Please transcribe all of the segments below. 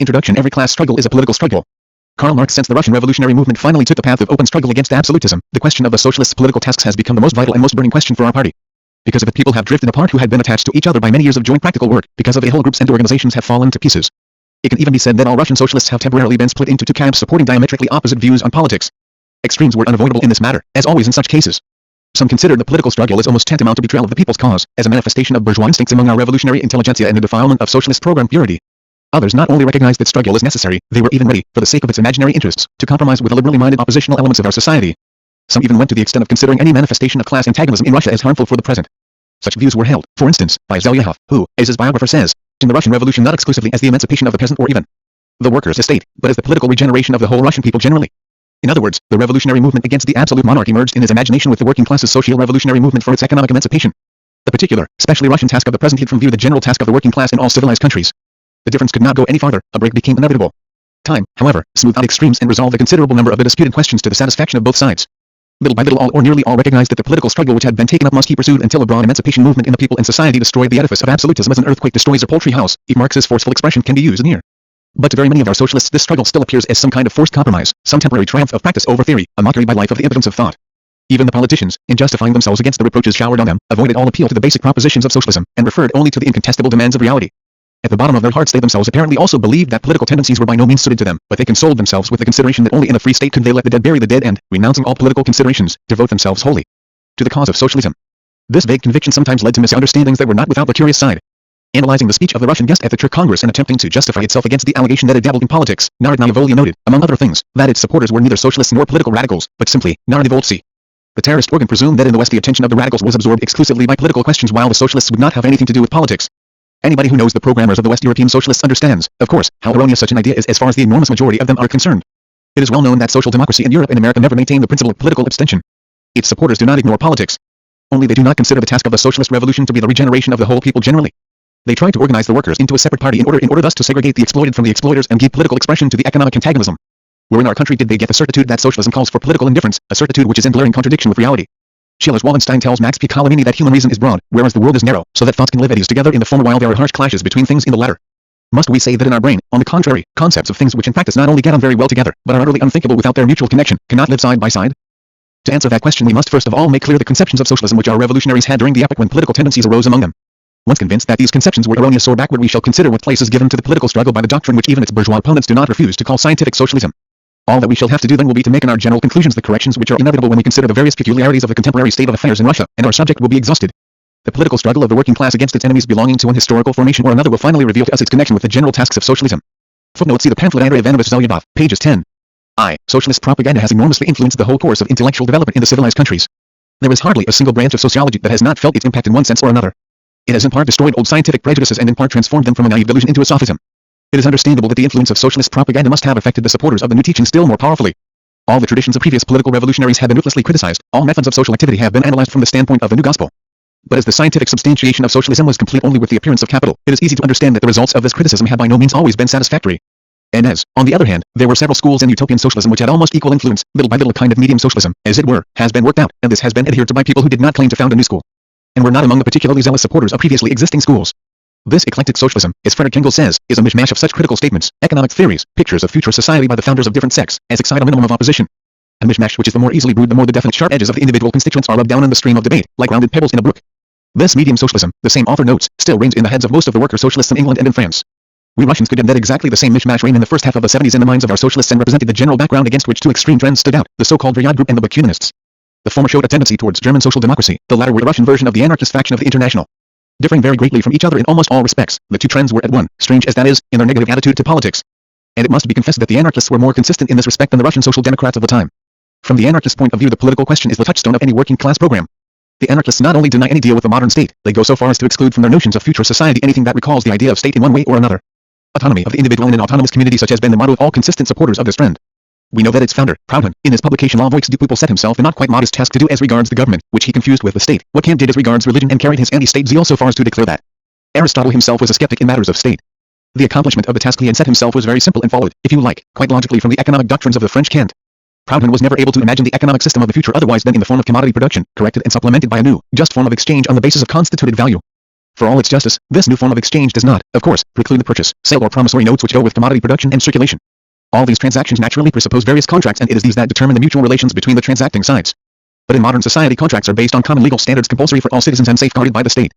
Introduction: Every class struggle is a political struggle. Karl Marx. Since the Russian revolutionary movement finally took the path of open struggle against absolutism, the question of the socialists' political tasks has become the most vital and most burning question for our party. Because of it, people have drifted apart who had been attached to each other by many years of joint practical work. Because of it, whole groups and organizations have fallen to pieces. It can even be said that all Russian socialists have temporarily been split into two camps supporting diametrically opposite views on politics. Extremes were unavoidable in this matter, as always in such cases. Some consider the political struggle as almost tantamount to betrayal of the people's cause, as a manifestation of bourgeois instincts among our revolutionary intelligentsia and a defilement of socialist program purity. Others not only recognize that struggle is necessary, they were even ready, for the sake of its imaginary interests, to compromise with the liberally minded oppositional elements of our society. Some even went to the extent of considering any manifestation of class antagonism in Russia as harmful for the present. Such views were held, for instance, by Zelyakhov, who, as his biographer says, in the Russian Revolution not exclusively as the emancipation of the peasant or even the workers' estate, but as the political regeneration of the whole Russian people generally. In other words, the revolutionary movement against the absolute monarchy merged in his imagination with the working class's socio-revolutionary movement for its economic emancipation. The particular, especially Russian task of the present hid from view the general task of the working class in all civilized countries. The difference could not go any farther, a break became inevitable. Time, however, smoothed out extremes and resolved a considerable number of the disputed questions to the satisfaction of both sides. Little by little all or nearly all recognized that the political struggle which had been taken up must be pursued until a broad emancipation movement in the people and society destroyed the edifice of absolutism as an earthquake destroys a poultry house, if Marx's forceful expression can be used here. But to very many of our socialists this struggle still appears as some kind of forced compromise, some temporary triumph of practice over theory, a mockery by life of the impotence of thought. Even the politicians, in justifying themselves against the reproaches showered on them, avoided all appeal to the basic propositions of socialism, and referred only to the incontestable demands of reality. At the bottom of their hearts they themselves apparently also believed that political tendencies were by no means suited to them, but they consoled themselves with the consideration that only in a free state could they let the dead bury the dead and, renouncing all political considerations, devote themselves wholly to the cause of socialism. This vague conviction sometimes led to misunderstandings that were not without the curious side. Analyzing the speech of the Russian guest at the Czech Congress and attempting to justify itself against the allegation that it dabbled in politics, Narodnaya Volya noted, among other things, that its supporters were neither socialists nor political radicals, but simply Narodovolci. The terrorist organ presumed that in the West the attention of the radicals was absorbed exclusively by political questions while the socialists would not have anything to do with politics. Anybody who knows the programmers of the West European socialists understands, of course, how erroneous such an idea is as far as the enormous majority of them are concerned. It is well known that social democracy in Europe and America never maintained the principle of political abstention. Its supporters do not ignore politics. Only they do not consider the task of the socialist revolution to be the regeneration of the whole people generally. They try to organize the workers into a separate party in order thus to segregate the exploited from the exploiters and give political expression to the economic antagonism. Where in our country did they get the certitude that socialism calls for political indifference, a certitude which is in glaring contradiction with reality? Schiller's Wallenstein tells Max Piccolomini that human reason is broad, whereas the world is narrow, so that thoughts can live at ease together in the former while there are harsh clashes between things in the latter. Must we say that in our brain, on the contrary, concepts of things which in practice not only get on very well together, but are utterly unthinkable without their mutual connection, cannot live side by side? To answer that question we must first of all make clear the conceptions of socialism which our revolutionaries had during the epoch when political tendencies arose among them. Once convinced that these conceptions were erroneous or backward, we shall consider what place is given to the political struggle by the doctrine which even its bourgeois opponents do not refuse to call scientific socialism. All that we shall have to do then will be to make in our general conclusions the corrections which are inevitable when we consider the various peculiarities of the contemporary state of affairs in Russia, and our subject will be exhausted. The political struggle of the working class against its enemies belonging to one historical formation or another will finally reveal to us its connection with the general tasks of socialism. Footnote: see the pamphlet Andrei Ivanovich Zelyakhov, pages 10. Socialist propaganda has enormously influenced the whole course of intellectual development in the civilized countries. There is hardly a single branch of sociology that has not felt its impact in one sense or another. It has in part destroyed old scientific prejudices and in part transformed them from a naive delusion into a sophism. It is understandable that the influence of socialist propaganda must have affected the supporters of the new teaching still more powerfully. All the traditions of previous political revolutionaries have been ruthlessly criticized, all methods of social activity have been analyzed from the standpoint of the new gospel. But as the scientific substantiation of socialism was complete only with the appearance of capital, it is easy to understand that the results of this criticism have by no means always been satisfactory. And as, on the other hand, there were several schools in utopian socialism which had almost equal influence, little by little a kind of medium socialism, as it were, has been worked out, and this has been adhered to by people who did not claim to found a new school, and were not among the particularly zealous supporters of previously existing schools. This eclectic socialism, as Frederick Engels says, is a mishmash of such critical statements, economic theories, pictures of future society by the founders of different sects, as excite a minimum of opposition. A mishmash which is the more easily brewed the more the definite sharp edges of the individual constituents are rubbed down in the stream of debate, like rounded pebbles in a brook. This medium socialism, the same author notes, still reigns in the heads of most of the worker socialists in England and in France. We Russians could embed exactly the same mishmash reign in the first half of the 70s in the minds of our socialists and represented the general background against which two extreme trends stood out, the so-called Ryad group and the Bakuninists. The former showed a tendency towards German social democracy, the latter were a Russian version of the anarchist faction of the International. Differing very greatly from each other in almost all respects, the two trends were at one, strange as that is, in their negative attitude to politics. And it must be confessed that the anarchists were more consistent in this respect than the Russian social democrats of the time. From the anarchist point of view, the political question is the touchstone of any working class program. The anarchists not only deny any deal with the modern state, they go so far as to exclude from their notions of future society anything that recalls the idea of state in one way or another. Autonomy of the individual in an autonomous community such has been the motto of all consistent supporters of this trend. We know that its founder, Proudhon, in his publication La Voix du Peuple set himself a not quite modest task to do as regards the government, which he confused with the state, what Kant did as regards religion and carried his anti-state zeal so far as to declare that Aristotle himself was a skeptic in matters of state. The accomplishment of the task he had set himself was very simple and followed, if you like, quite logically from the economic doctrines of the French Kant. Proudhon was never able to imagine the economic system of the future otherwise than in the form of commodity production, corrected and supplemented by a new, just form of exchange on the basis of constituted value. For all its justice, this new form of exchange does not, of course, preclude the purchase, sale or promissory notes which go with commodity production and circulation. All these transactions naturally presuppose various contracts, and it is these that determine the mutual relations between the transacting sides. But in modern society, contracts are based on common legal standards compulsory for all citizens and safeguarded by the state.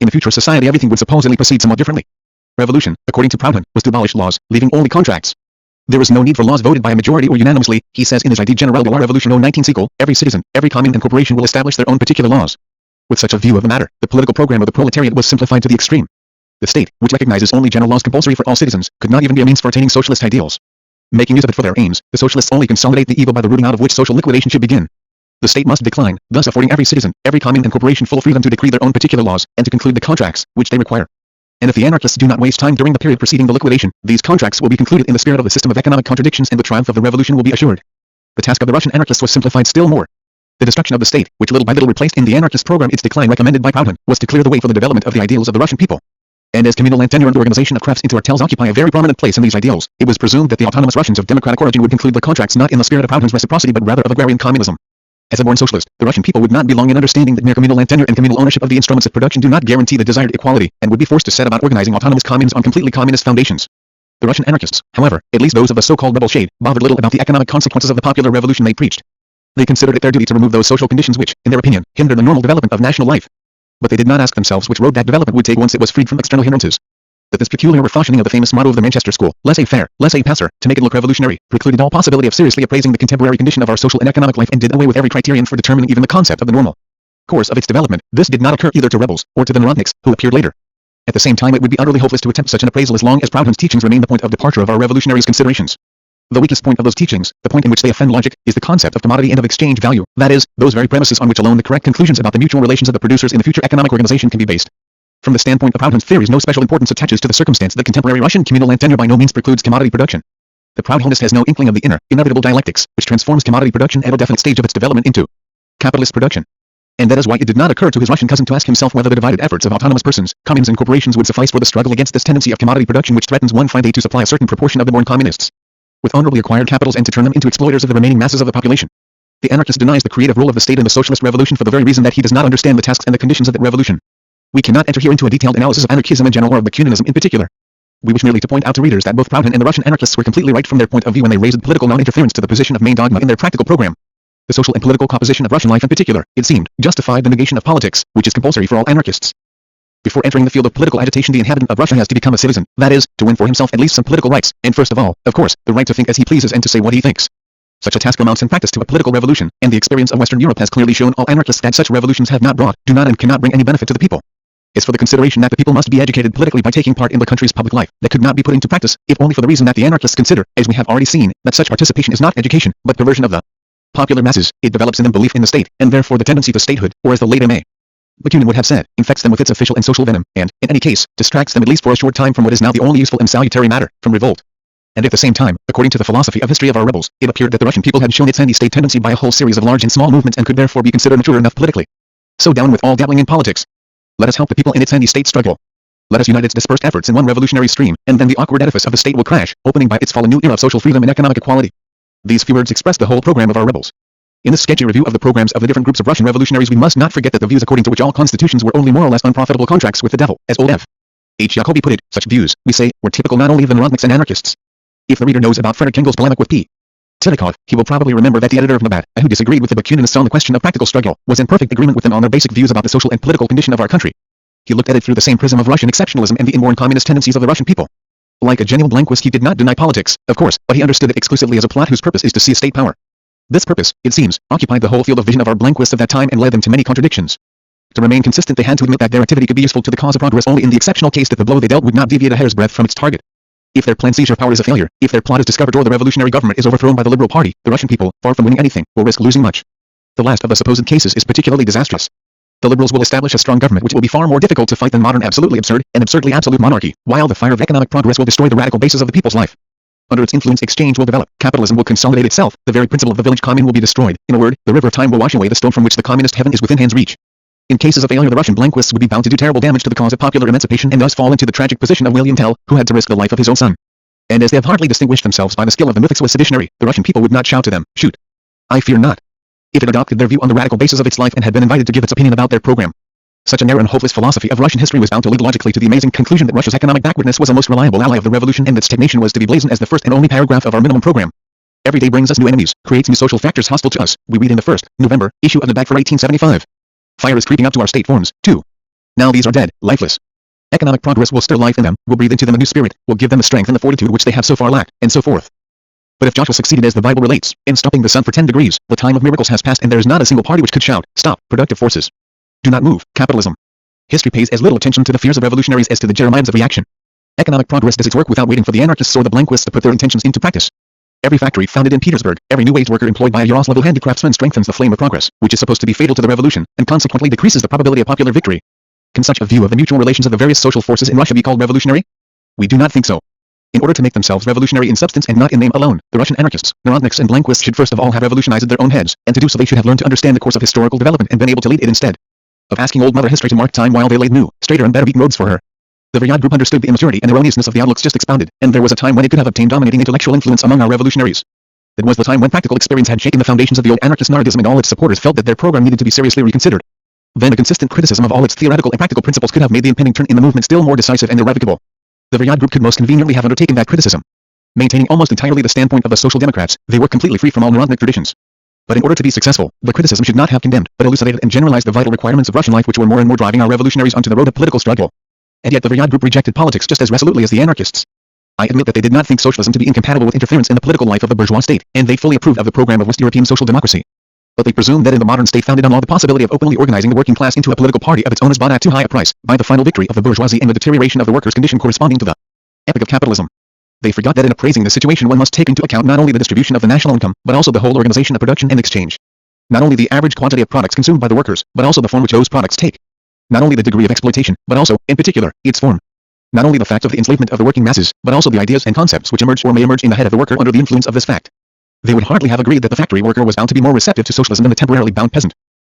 In a future society, everything would supposedly proceed somewhat differently. Revolution, according to Proudhon, was to abolish laws, leaving only contracts. There is no need for laws voted by a majority or unanimously, he says in his Idée Générale de la Révolution 19 sequel. Every citizen, every commune and corporation will establish their own particular laws. With such a view of the matter, the political program of the proletariat was simplified to the extreme. The state, which recognizes only general laws compulsory for all citizens, could not even be a means for attaining socialist ideals. Making use of it for their aims, the socialists only consolidate the evil by the rooting out of which social liquidation should begin. The state must decline, thus affording every citizen, every commune and corporation full freedom to decree their own particular laws, and to conclude the contracts, which they require. And if the anarchists do not waste time during the period preceding the liquidation, these contracts will be concluded in the spirit of the system of economic contradictions, and the triumph of the revolution will be assured. The task of the Russian anarchists was simplified still more. The destruction of the state, which little by little replaced in the anarchist program its decline recommended by Proudhon, was to clear the way for the development of the ideals of the Russian people. And as communal and tenure and organization of crafts into artels occupy a very prominent place in these ideals, it was presumed that the autonomous Russians of democratic origin would conclude the contracts not in the spirit of Proudhon's reciprocity but rather of agrarian communism. As a born socialist, the Russian people would not be long in understanding that mere communal and tenure and communal ownership of the instruments of production do not guarantee the desired equality, and would be forced to set about organizing autonomous communes on completely communist foundations. The Russian anarchists, however, at least those of the so-called rebel shade, bothered little about the economic consequences of the popular revolution they preached. They considered it their duty to remove those social conditions which, in their opinion, hindered the normal development of national life. But they did not ask themselves which road that development would take once it was freed from external hindrances. That this peculiar refashioning of the famous motto of the Manchester School, laissez-faire, laissez-passer, to make it look revolutionary, precluded all possibility of seriously appraising the contemporary condition of our social and economic life, and did away with every criterion for determining even the concept of the normal course of its development. This did not occur either to rebels, or to the Narodniks, who appeared later. At the same time, it would be utterly hopeless to attempt such an appraisal as long as Proudhon's teachings remain the point of departure of our revolutionaries' considerations. The weakest point of those teachings, the point in which they offend logic, is the concept of commodity and of exchange value, that is, those very premises on which alone the correct conclusions about the mutual relations of the producers in the future economic organization can be based. From the standpoint of Proudhon's theories, no special importance attaches to the circumstance that contemporary Russian communal and tenure by no means precludes commodity production. The Proudhonist has no inkling of the inner, inevitable dialectics, which transforms commodity production at a definite stage of its development into capitalist production. And that is why it did not occur to his Russian cousin to ask himself whether the divided efforts of autonomous persons, communes and corporations would suffice for the struggle against this tendency of commodity production which threatens one fine day to supply a certain proportion of the born communists with honorably acquired capitals and to turn them into exploiters of the remaining masses of the population. The anarchist denies the creative role of the state in the socialist revolution for the very reason that he does not understand the tasks and the conditions of that revolution. We cannot enter here into a detailed analysis of anarchism in general or of Bakunism in particular. We wish merely to point out to readers that both Proudhon and the Russian anarchists were completely right from their point of view when they raised political non-interference to the position of main dogma in their practical program. The social and political composition of Russian life in particular, it seemed, justified the negation of politics, which is compulsory for all anarchists. Before entering the field of political agitation, the inhabitant of Russia has to become a citizen, that is, to win for himself at least some political rights, and first of all, of course, the right to think as he pleases and to say what he thinks. Such a task amounts in practice to a political revolution, and the experience of Western Europe has clearly shown all anarchists that such revolutions have not brought, do not and cannot bring any benefit to the people. As for the consideration that the people must be educated politically by taking part in the country's public life, that could not be put into practice, if only for the reason that the anarchists consider, as we have already seen, that such participation is not education, but perversion of the popular masses. It develops in them belief in the state, and therefore the tendency to statehood, or as the late M.A. Bakunin would have said, infects them with its official and social venom, and, in any case, distracts them at least for a short time from what is now the only useful and salutary matter, from revolt. And at the same time, according to the philosophy of history of our rebels, it appeared that the Russian people had shown its anti-state tendency by a whole series of large and small movements and could therefore be considered mature enough politically. So down with all dabbling in politics. Let us help the people in its anti-state struggle. Let us unite its dispersed efforts in one revolutionary stream, and then the awkward edifice of the state will crash, opening by its fall a new era of social freedom and economic equality. These few words express the whole program of our rebels. In this sketchy review of the programs of the different groups of Russian revolutionaries, we must not forget that the views according to which all constitutions were only more or less unprofitable contracts with the devil, as old F. H. Jacobi put it, such views, we say, were typical not only of the Narodniks and anarchists. If the reader knows about Frederick Engel's polemic with P. Tilikov, he will probably remember that the editor of Nabat, who disagreed with the Bakuninists on the question of practical struggle, was in perfect agreement with them on their basic views about the social and political condition of our country. He looked at it through the same prism of Russian exceptionalism and the inborn communist tendencies of the Russian people. Like a genuine Blanquist, he did not deny politics, of course, but he understood it exclusively as a plot whose purpose is to seize state power. This purpose, it seems, occupied the whole field of vision of our Blanquists of that time and led them to many contradictions. To remain consistent, they had to admit that their activity could be useful to the cause of progress only in the exceptional case that the blow they dealt would not deviate a hair's breadth from its target. If their plan seizure power is a failure, if their plot is discovered or the revolutionary government is overthrown by the Liberal Party, the Russian people, far from winning anything, will risk losing much. The last of the supposed cases is particularly disastrous. The Liberals will establish a strong government which will be far more difficult to fight than modern absolutely absurd and absurdly absolute monarchy, while the fire of economic progress will destroy the radical basis of the people's life. Under its influence, exchange will develop, capitalism will consolidate itself, the very principle of the village commune will be destroyed. In a word, the river of time will wash away the stone from which the communist heaven is within hand's reach. In cases of failure, the Russian Blanquists would be bound to do terrible damage to the cause of popular emancipation and thus fall into the tragic position of William Tell, who had to risk the life of his own son. And as they have hardly distinguished themselves by the skill of the mythics seditionary, the Russian people would not shout to them, shoot. I fear not. It had adopted their view on the radical basis of its life and had been invited to give its opinion about their program. Such a narrow and hopeless philosophy of Russian history was bound to lead logically to the amazing conclusion that Russia's economic backwardness was a most reliable ally of the revolution and that stagnation was to be blazoned as the first and only paragraph of our minimum program. Every day brings us new enemies, creates new social factors hostile to us, we read in the 1st November issue of the back for 1875. Fire is creeping up to our state forms, too. Now these are dead, lifeless. Economic progress will stir life in them, will breathe into them a new spirit, will give them the strength and the fortitude which they have so far lacked, and so forth. But if Joshua succeeded as the Bible relates, in stopping the sun for 10 degrees, the time of miracles has passed and there is not a single party which could shout, stop, productive forces. Do not move, capitalism. History pays as little attention to the fears of revolutionaries as to the Jeremiads of reaction. Economic progress does its work without waiting for the anarchists or the blanquists to put their intentions into practice. Every factory founded in Petersburg, every new wage worker employed by a Yaroslav handicraftsman strengthens the flame of progress, which is supposed to be fatal to the revolution, and consequently decreases the probability of popular victory. Can such a view of the mutual relations of the various social forces in Russia be called revolutionary? We do not think so. In order to make themselves revolutionary in substance and not in name alone, the Russian anarchists, Narodniks and Blanquists should first of all have revolutionized their own heads, and to do so they should have learned to understand the course of historical development and been able to lead it instead of asking old Mother History to mark time while they laid new, straighter and better beaten roads for her. The Variad group understood the immaturity and erroneousness of the outlooks just expounded, and there was a time when it could have obtained dominating intellectual influence among our revolutionaries. It was the time when practical experience had shaken the foundations of the old anarchist Narodism and all its supporters felt that their program needed to be seriously reconsidered. Then a consistent criticism of all its theoretical and practical principles could have made the impending turn in the movement still more decisive and irrevocable. The Variad group could most conveniently have undertaken that criticism. Maintaining almost entirely the standpoint of the Social Democrats, they were completely free from all Narodnik traditions. But in order to be successful, the criticism should not have condemned, but elucidated and generalized the vital requirements of Russian life which were more and more driving our revolutionaries onto the road of political struggle. And yet the Variad group rejected politics just as resolutely as the anarchists. I admit that they did not think socialism to be incompatible with interference in the political life of the bourgeois state, and they fully approved of the program of West European social democracy. But they presumed that in the modern state founded on law the possibility of openly organizing the working class into a political party of its own is bought at too high a price, by the final victory of the bourgeoisie and the deterioration of the workers' condition corresponding to the epoch of capitalism. They forgot that in appraising the situation one must take into account not only the distribution of the national income, but also the whole organization of production and exchange. Not only the average quantity of products consumed by the workers, but also the form which those products take. Not only the degree of exploitation, but also, in particular, its form. Not only the fact of the enslavement of the working masses, but also the ideas and concepts which emerge or may emerge in the head of the worker under the influence of this fact. They would hardly have agreed that the factory worker was bound to be more receptive to socialism than the temporarily bound peasant.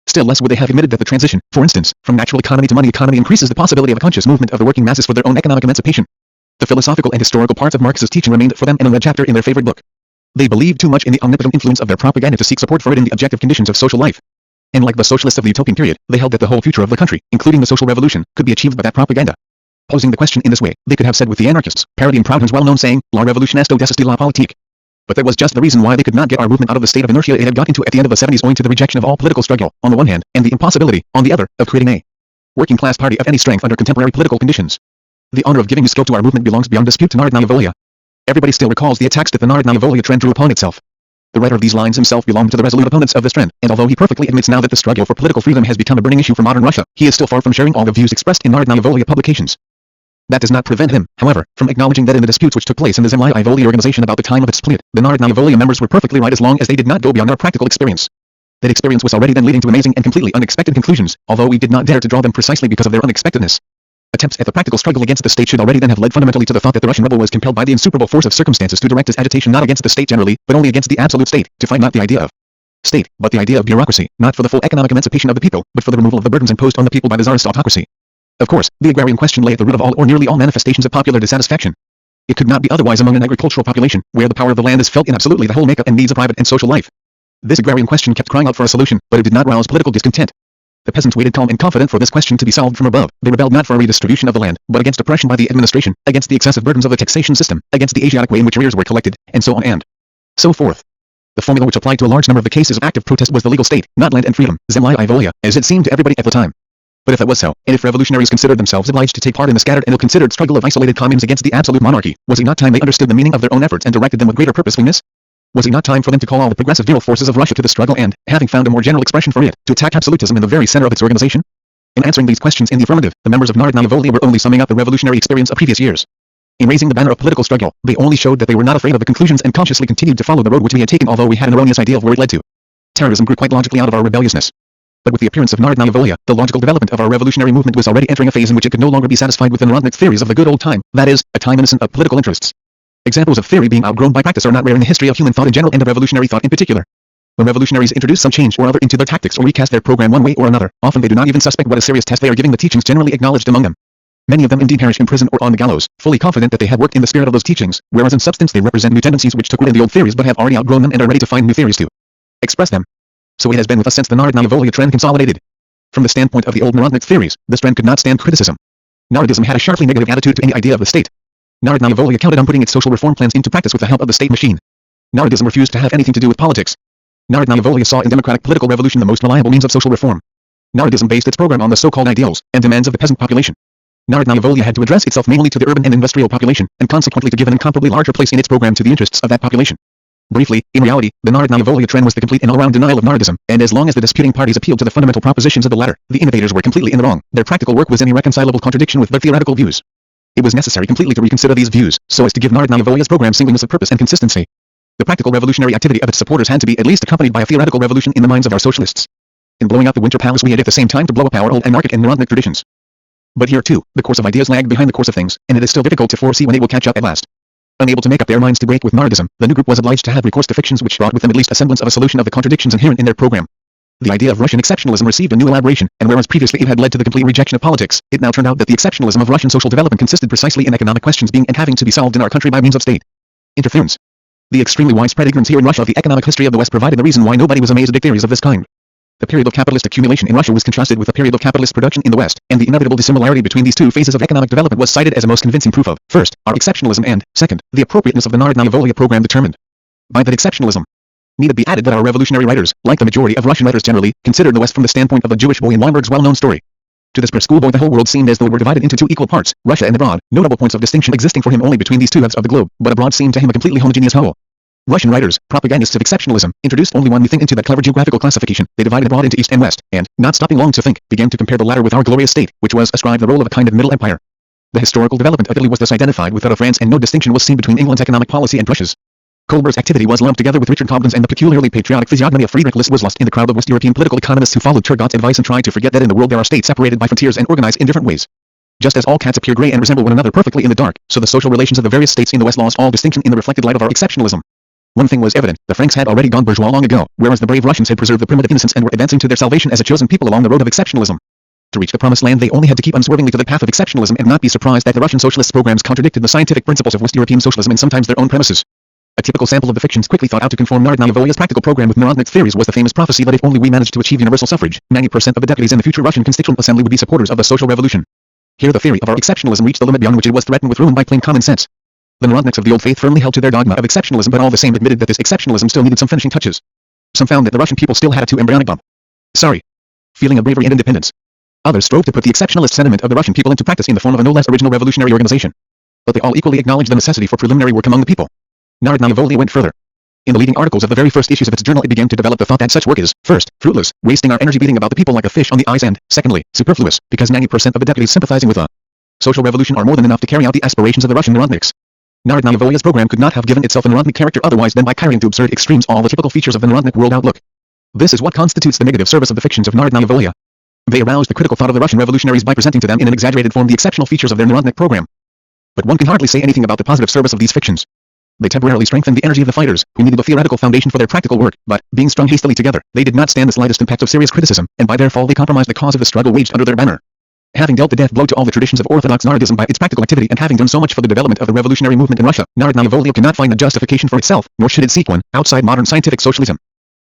Still less would they have admitted that the transition, for instance, from natural economy to money economy increases the possibility of a conscious movement of the working masses for their own economic emancipation. The philosophical and historical parts of Marx's teaching remained for them an unread chapter in their favorite book. They believed too much in the omnipotent influence of their propaganda to seek support for it in the objective conditions of social life. And like the socialists of the utopian period, they held that the whole future of the country, including the social revolution, could be achieved by that propaganda. Posing the question in this way, they could have said with the anarchists, parodying Proudhon's well-known saying, La revolution est audace de la politique. But that was just the reason why they could not get our movement out of the state of inertia it had got into at the end of the 70s owing to the rejection of all political struggle, on the one hand, and the impossibility, on the other, of creating a working class party of any strength under contemporary political conditions. The honor of giving new scope to our movement belongs beyond dispute to Narodnaya Volia. Everybody still recalls the attacks that the Narodnaya Volia trend drew upon itself. The writer of these lines himself belonged to the resolute opponents of this trend, and although he perfectly admits now that the struggle for political freedom has become a burning issue for modern Russia, he is still far from sharing all the views expressed in Narodnaya Volia publications. That does not prevent him, however, from acknowledging that in the disputes which took place in the Zemlya Volia organization about the time of its split, the Narodnaya Volia members were perfectly right as long as they did not go beyond our practical experience. That experience was already then leading to amazing and completely unexpected conclusions, although we did not dare to draw them precisely because of their unexpectedness. Attempts at the practical struggle against the state should already then have led fundamentally to the thought that the Russian rebel was compelled by the insuperable force of circumstances to direct his agitation not against the state generally, but only against the absolute state, to fight not the idea of state, but the idea of bureaucracy, not for the full economic emancipation of the people, but for the removal of the burdens imposed on the people by the Tsarist autocracy. Of course, the agrarian question lay at the root of all or nearly all manifestations of popular dissatisfaction. It could not be otherwise among an agricultural population, where the power of the land is felt in absolutely the whole makeup and needs of private and social life. This agrarian question kept crying out for a solution, but it did not rouse political discontent. The peasants waited calm and confident for this question to be solved from above. They rebelled not for a redistribution of the land, but against oppression by the administration, against the excessive burdens of the taxation system, against the Asiatic way in which arrears were collected, and so on and so forth. The formula which applied to a large number of the cases of active protest was the legal state, not land and freedom, Zemlya Volia, as it seemed to everybody at the time. But if that was so, and if revolutionaries considered themselves obliged to take part in the scattered and ill-considered struggle of isolated communes against the absolute monarchy, was it not time they understood the meaning of their own efforts and directed them with greater purposefulness? Was it not time for them to call all the progressive virile forces of Russia to the struggle and, having found a more general expression for it, to attack absolutism in the very center of its organization? In answering these questions in the affirmative, the members of Narodnaya Volia were only summing up the revolutionary experience of previous years. In raising the banner of political struggle, they only showed that they were not afraid of the conclusions and consciously continued to follow the road which we had taken although we had an erroneous idea of where it led to. Terrorism grew quite logically out of our rebelliousness. But with the appearance of Narodnaya Volia, the logical development of our revolutionary movement was already entering a phase in which it could no longer be satisfied with the Narodnik theories of the good old time, that is, a time innocent of political interests. Examples of theory being outgrown by practice are not rare in the history of human thought in general and of revolutionary thought in particular. When revolutionaries introduce some change or other into their tactics or recast their program one way or another, often they do not even suspect what a serious test they are giving the teachings generally acknowledged among them. Many of them indeed perish in prison or on the gallows, fully confident that they have worked in the spirit of those teachings, whereas in substance they represent new tendencies which took root in the old theories but have already outgrown them and are ready to find new theories to express them. So it has been with us since the Narodnaya Volia trend consolidated. From the standpoint of the old Narodnik theories, this trend could not stand criticism. Narodism had a sharply negative attitude to any idea of the state. Narodnaya Volia counted on putting its social reform plans into practice with the help of the state machine. Narodism refused to have anything to do with politics. Narodnaya Volia saw in democratic political revolution the most reliable means of social reform. Narodism based its program on the so-called ideals and demands of the peasant population. Narodnaya Volia had to address itself mainly to the urban and industrial population, and consequently to give an incomparably larger place in its program to the interests of that population. Briefly, in reality, the Narodnaya Volia trend was the complete and all-round denial of Narodism, and as long as the disputing parties appealed to the fundamental propositions of the latter, the innovators were completely in the wrong. Their practical work was in irreconcilable contradiction with their theoretical views. It was necessary completely to reconsider these views, so as to give Narodnaya Volia's program singleness of purpose and consistency. The practical revolutionary activity of its supporters had to be at least accompanied by a theoretical revolution in the minds of our socialists. In blowing up the Winter Palace we had at the same time to blow up our old anarchic and Narodnik traditions. But here too, the course of ideas lagged behind the course of things, and it is still difficult to foresee when they will catch up at last. Unable to make up their minds to break with Narodism, the new group was obliged to have recourse to fictions which brought with them at least a semblance of a solution of the contradictions inherent in their program. The idea of Russian exceptionalism received a new elaboration, and whereas previously it had led to the complete rejection of politics, it now turned out that the exceptionalism of Russian social development consisted precisely in economic questions being and having to be solved in our country by means of state interference. The extremely widespread ignorance here in Russia of the economic history of the West provided the reason why nobody was amazed at theories of this kind. The period of capitalist accumulation in Russia was contrasted with the period of capitalist production in the West, and the inevitable dissimilarity between these two phases of economic development was cited as a most convincing proof of, first, our exceptionalism and, second, the appropriateness of the Narodnaya Volia program determined by that exceptionalism. Need it be added that our revolutionary writers, like the majority of Russian writers generally, considered the West from the standpoint of the Jewish boy in Weinberg's well-known story. To this schoolboy the whole world seemed as though it were divided into two equal parts, Russia and abroad, notable points of distinction existing for him only between these two halves of the globe, but abroad seemed to him a completely homogeneous whole. Russian writers, propagandists of exceptionalism, introduced only one new thing into that clever geographical classification. They divided abroad into East and West, and, not stopping long to think, began to compare the latter with our glorious state, which was ascribed the role of a kind of middle empire. The historical development of Italy was thus identified with that of France, and no distinction was seen between England's economic policy and Prussia's. Kohlberg's activity was lumped together with Richard Cobden's, and the peculiarly patriotic physiognomy of Friedrich List was lost in the crowd of West European political economists who followed Turgot's advice and tried to forget that in the world there are states separated by frontiers and organized in different ways. Just as all cats appear gray and resemble one another perfectly in the dark, so the social relations of the various states in the West lost all distinction in the reflected light of our exceptionalism. One thing was evident, the Franks had already gone bourgeois long ago, whereas the brave Russians had preserved the primitive innocence and were advancing to their salvation as a chosen people along the road of exceptionalism. To reach the promised land they only had to keep unswervingly to the path of exceptionalism and not be surprised that the Russian socialist programs contradicted the scientific principles of West European socialism and sometimes their own premises. A typical sample of the fictions quickly thought out to conform Narodnaya Volia's practical program with Narodnik's theories was the famous prophecy that if only we managed to achieve universal suffrage, 90% of the deputies in the future Russian Constituent Assembly would be supporters of the social revolution. Here the theory of our exceptionalism reached the limit beyond which it was threatened with ruin by plain common sense. The Narodniks of the old faith firmly held to their dogma of exceptionalism, but all the same admitted that this exceptionalism still needed some finishing touches. Some found that the Russian people still had a too embryonic feeling of bravery and independence. Others strove to put the exceptionalist sentiment of the Russian people into practice in the form of a no less original revolutionary organization. But they all equally acknowledged the necessity for preliminary work among the people. Narodnaya Volia went further. In the leading articles of the very first issues of its journal it began to develop the thought that such work is, first, fruitless, wasting our energy beating about the people like a fish on the ice, and, secondly, superfluous, because 90% of the deputies sympathizing with a social revolution are more than enough to carry out the aspirations of the Russian Narodniks. Narodnaya Volia's program could not have given itself a Narodnik character otherwise than by carrying to absurd extremes all the typical features of the Narodnik world outlook. This is what constitutes the negative service of the fictions of Narodnaya Volia. They aroused the critical thought of the Russian revolutionaries by presenting to them in an exaggerated form the exceptional features of their Narodnik program. But one can hardly say anything about the positive service of these fictions. They temporarily strengthened the energy of the fighters, who needed a theoretical foundation for their practical work, but, being strung hastily together, they did not stand the slightest impact of serious criticism, and by their fall they compromised the cause of the struggle waged under their banner. Having dealt the death blow to all the traditions of Orthodox Narodism by its practical activity and having done so much for the development of the revolutionary movement in Russia, Narodnaya Volia cannot find a justification for itself, nor should it seek one, outside modern scientific socialism.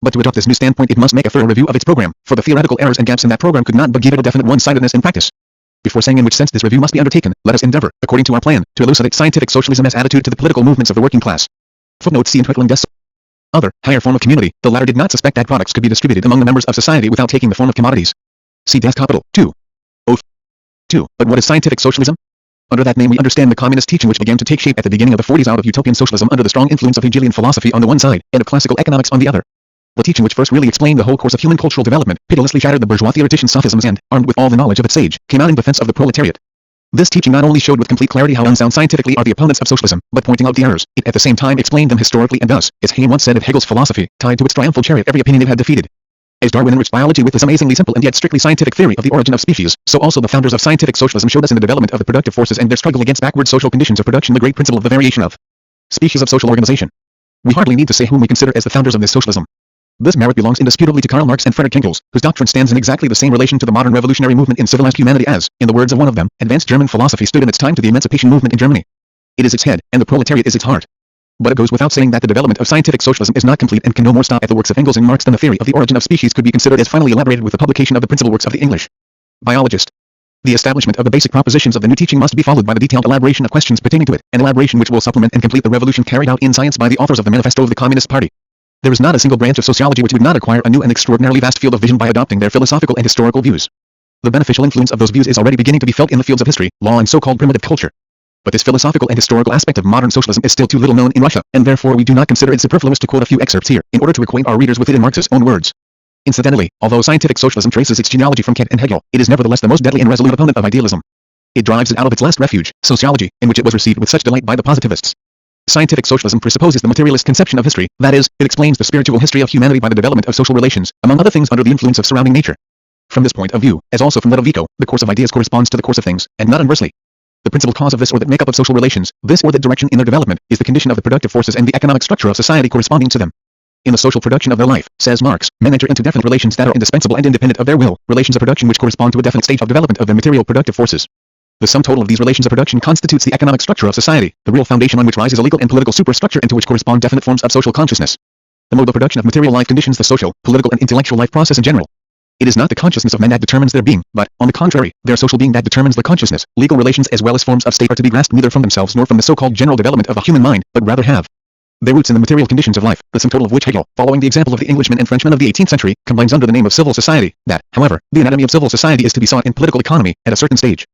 But to adopt this new standpoint it must make a thorough review of its program, for the theoretical errors and gaps in that program could not but give it a definite one-sidedness in practice. Before saying in which sense this review must be undertaken, let us endeavor, according to our plan, to elucidate scientific socialism as attitude to the political movements of the working class. Footnote C. Entwicklung des other, higher form of community, the latter did not suspect that products could be distributed among the members of society without taking the form of commodities. See Das Kapital, 2. 2. But what is scientific socialism? Under that name we understand the communist teaching which began to take shape at the beginning of the 40s out of utopian socialism under the strong influence of Hegelian philosophy on the one side, and of classical economics on the other. The teaching which first really explained the whole course of human cultural development, pitilessly shattered the bourgeois theoretician's sophisms and, armed with all the knowledge of its age, came out in defense of the proletariat. This teaching not only showed with complete clarity how unsound scientifically are the opponents of socialism, but pointing out the errors, it at the same time explained them historically and thus, as Hayne once said of Hegel's philosophy, tied to its triumphal chariot every opinion it had defeated. As Darwin enriched biology with his amazingly simple and yet strictly scientific theory of the origin of species, so also the founders of scientific socialism showed us in the development of the productive forces and their struggle against backward social conditions of production the great principle of the variation of species of social organization. We hardly need to say whom we consider as the founders of this socialism. This merit belongs indisputably to Karl Marx and Friedrich Engels, whose doctrine stands in exactly the same relation to the modern revolutionary movement in civilized humanity as, in the words of one of them, advanced German philosophy stood in its time to the emancipation movement in Germany. It is its head, and the proletariat is its heart. But it goes without saying that the development of scientific socialism is not complete and can no more stop at the works of Engels and Marx than the theory of the origin of species could be considered as finally elaborated with the publication of the principal works of the English biologist. The establishment of the basic propositions of the new teaching must be followed by the detailed elaboration of questions pertaining to it, an elaboration which will supplement and complete the revolution carried out in science by the authors of the Manifesto of the Communist Party. There is not a single branch of sociology which would not acquire a new and extraordinarily vast field of vision by adopting their philosophical and historical views. The beneficial influence of those views is already beginning to be felt in the fields of history, law and so-called primitive culture. But this philosophical and historical aspect of modern socialism is still too little known in Russia, and therefore we do not consider it superfluous to quote a few excerpts here, in order to acquaint our readers with it in Marx's own words. Incidentally, although scientific socialism traces its genealogy from Kant and Hegel, it is nevertheless the most deadly and resolute opponent of idealism. It drives it out of its last refuge, sociology, in which it was received with such delight by the positivists. Scientific socialism presupposes the materialist conception of history, that is, it explains the spiritual history of humanity by the development of social relations, among other things under the influence of surrounding nature. From this point of view, as also from that of Vico, the course of ideas corresponds to the course of things, and not inversely. The principal cause of this or that makeup of social relations, this or that direction in their development, is the condition of the productive forces and the economic structure of society corresponding to them. In the social production of their life, says Marx, men enter into definite relations that are indispensable and independent of their will, relations of production which correspond to a definite stage of development of their material productive forces. The sum total of these relations of production constitutes the economic structure of society, the real foundation on which rises a legal and political superstructure and to which correspond definite forms of social consciousness. The mode of production of material life conditions the social, political and intellectual life process in general. It is not the consciousness of men that determines their being, but, on the contrary, their social being that determines the consciousness. Legal relations as well as forms of state are to be grasped neither from themselves nor from the so-called general development of the human mind, but rather have their roots in the material conditions of life, the sum total of which Hegel, following the example of the Englishmen and Frenchmen of the 18th century, combines under the name of civil society. That, however, the anatomy of civil society is to be sought in political economy, at a certain stage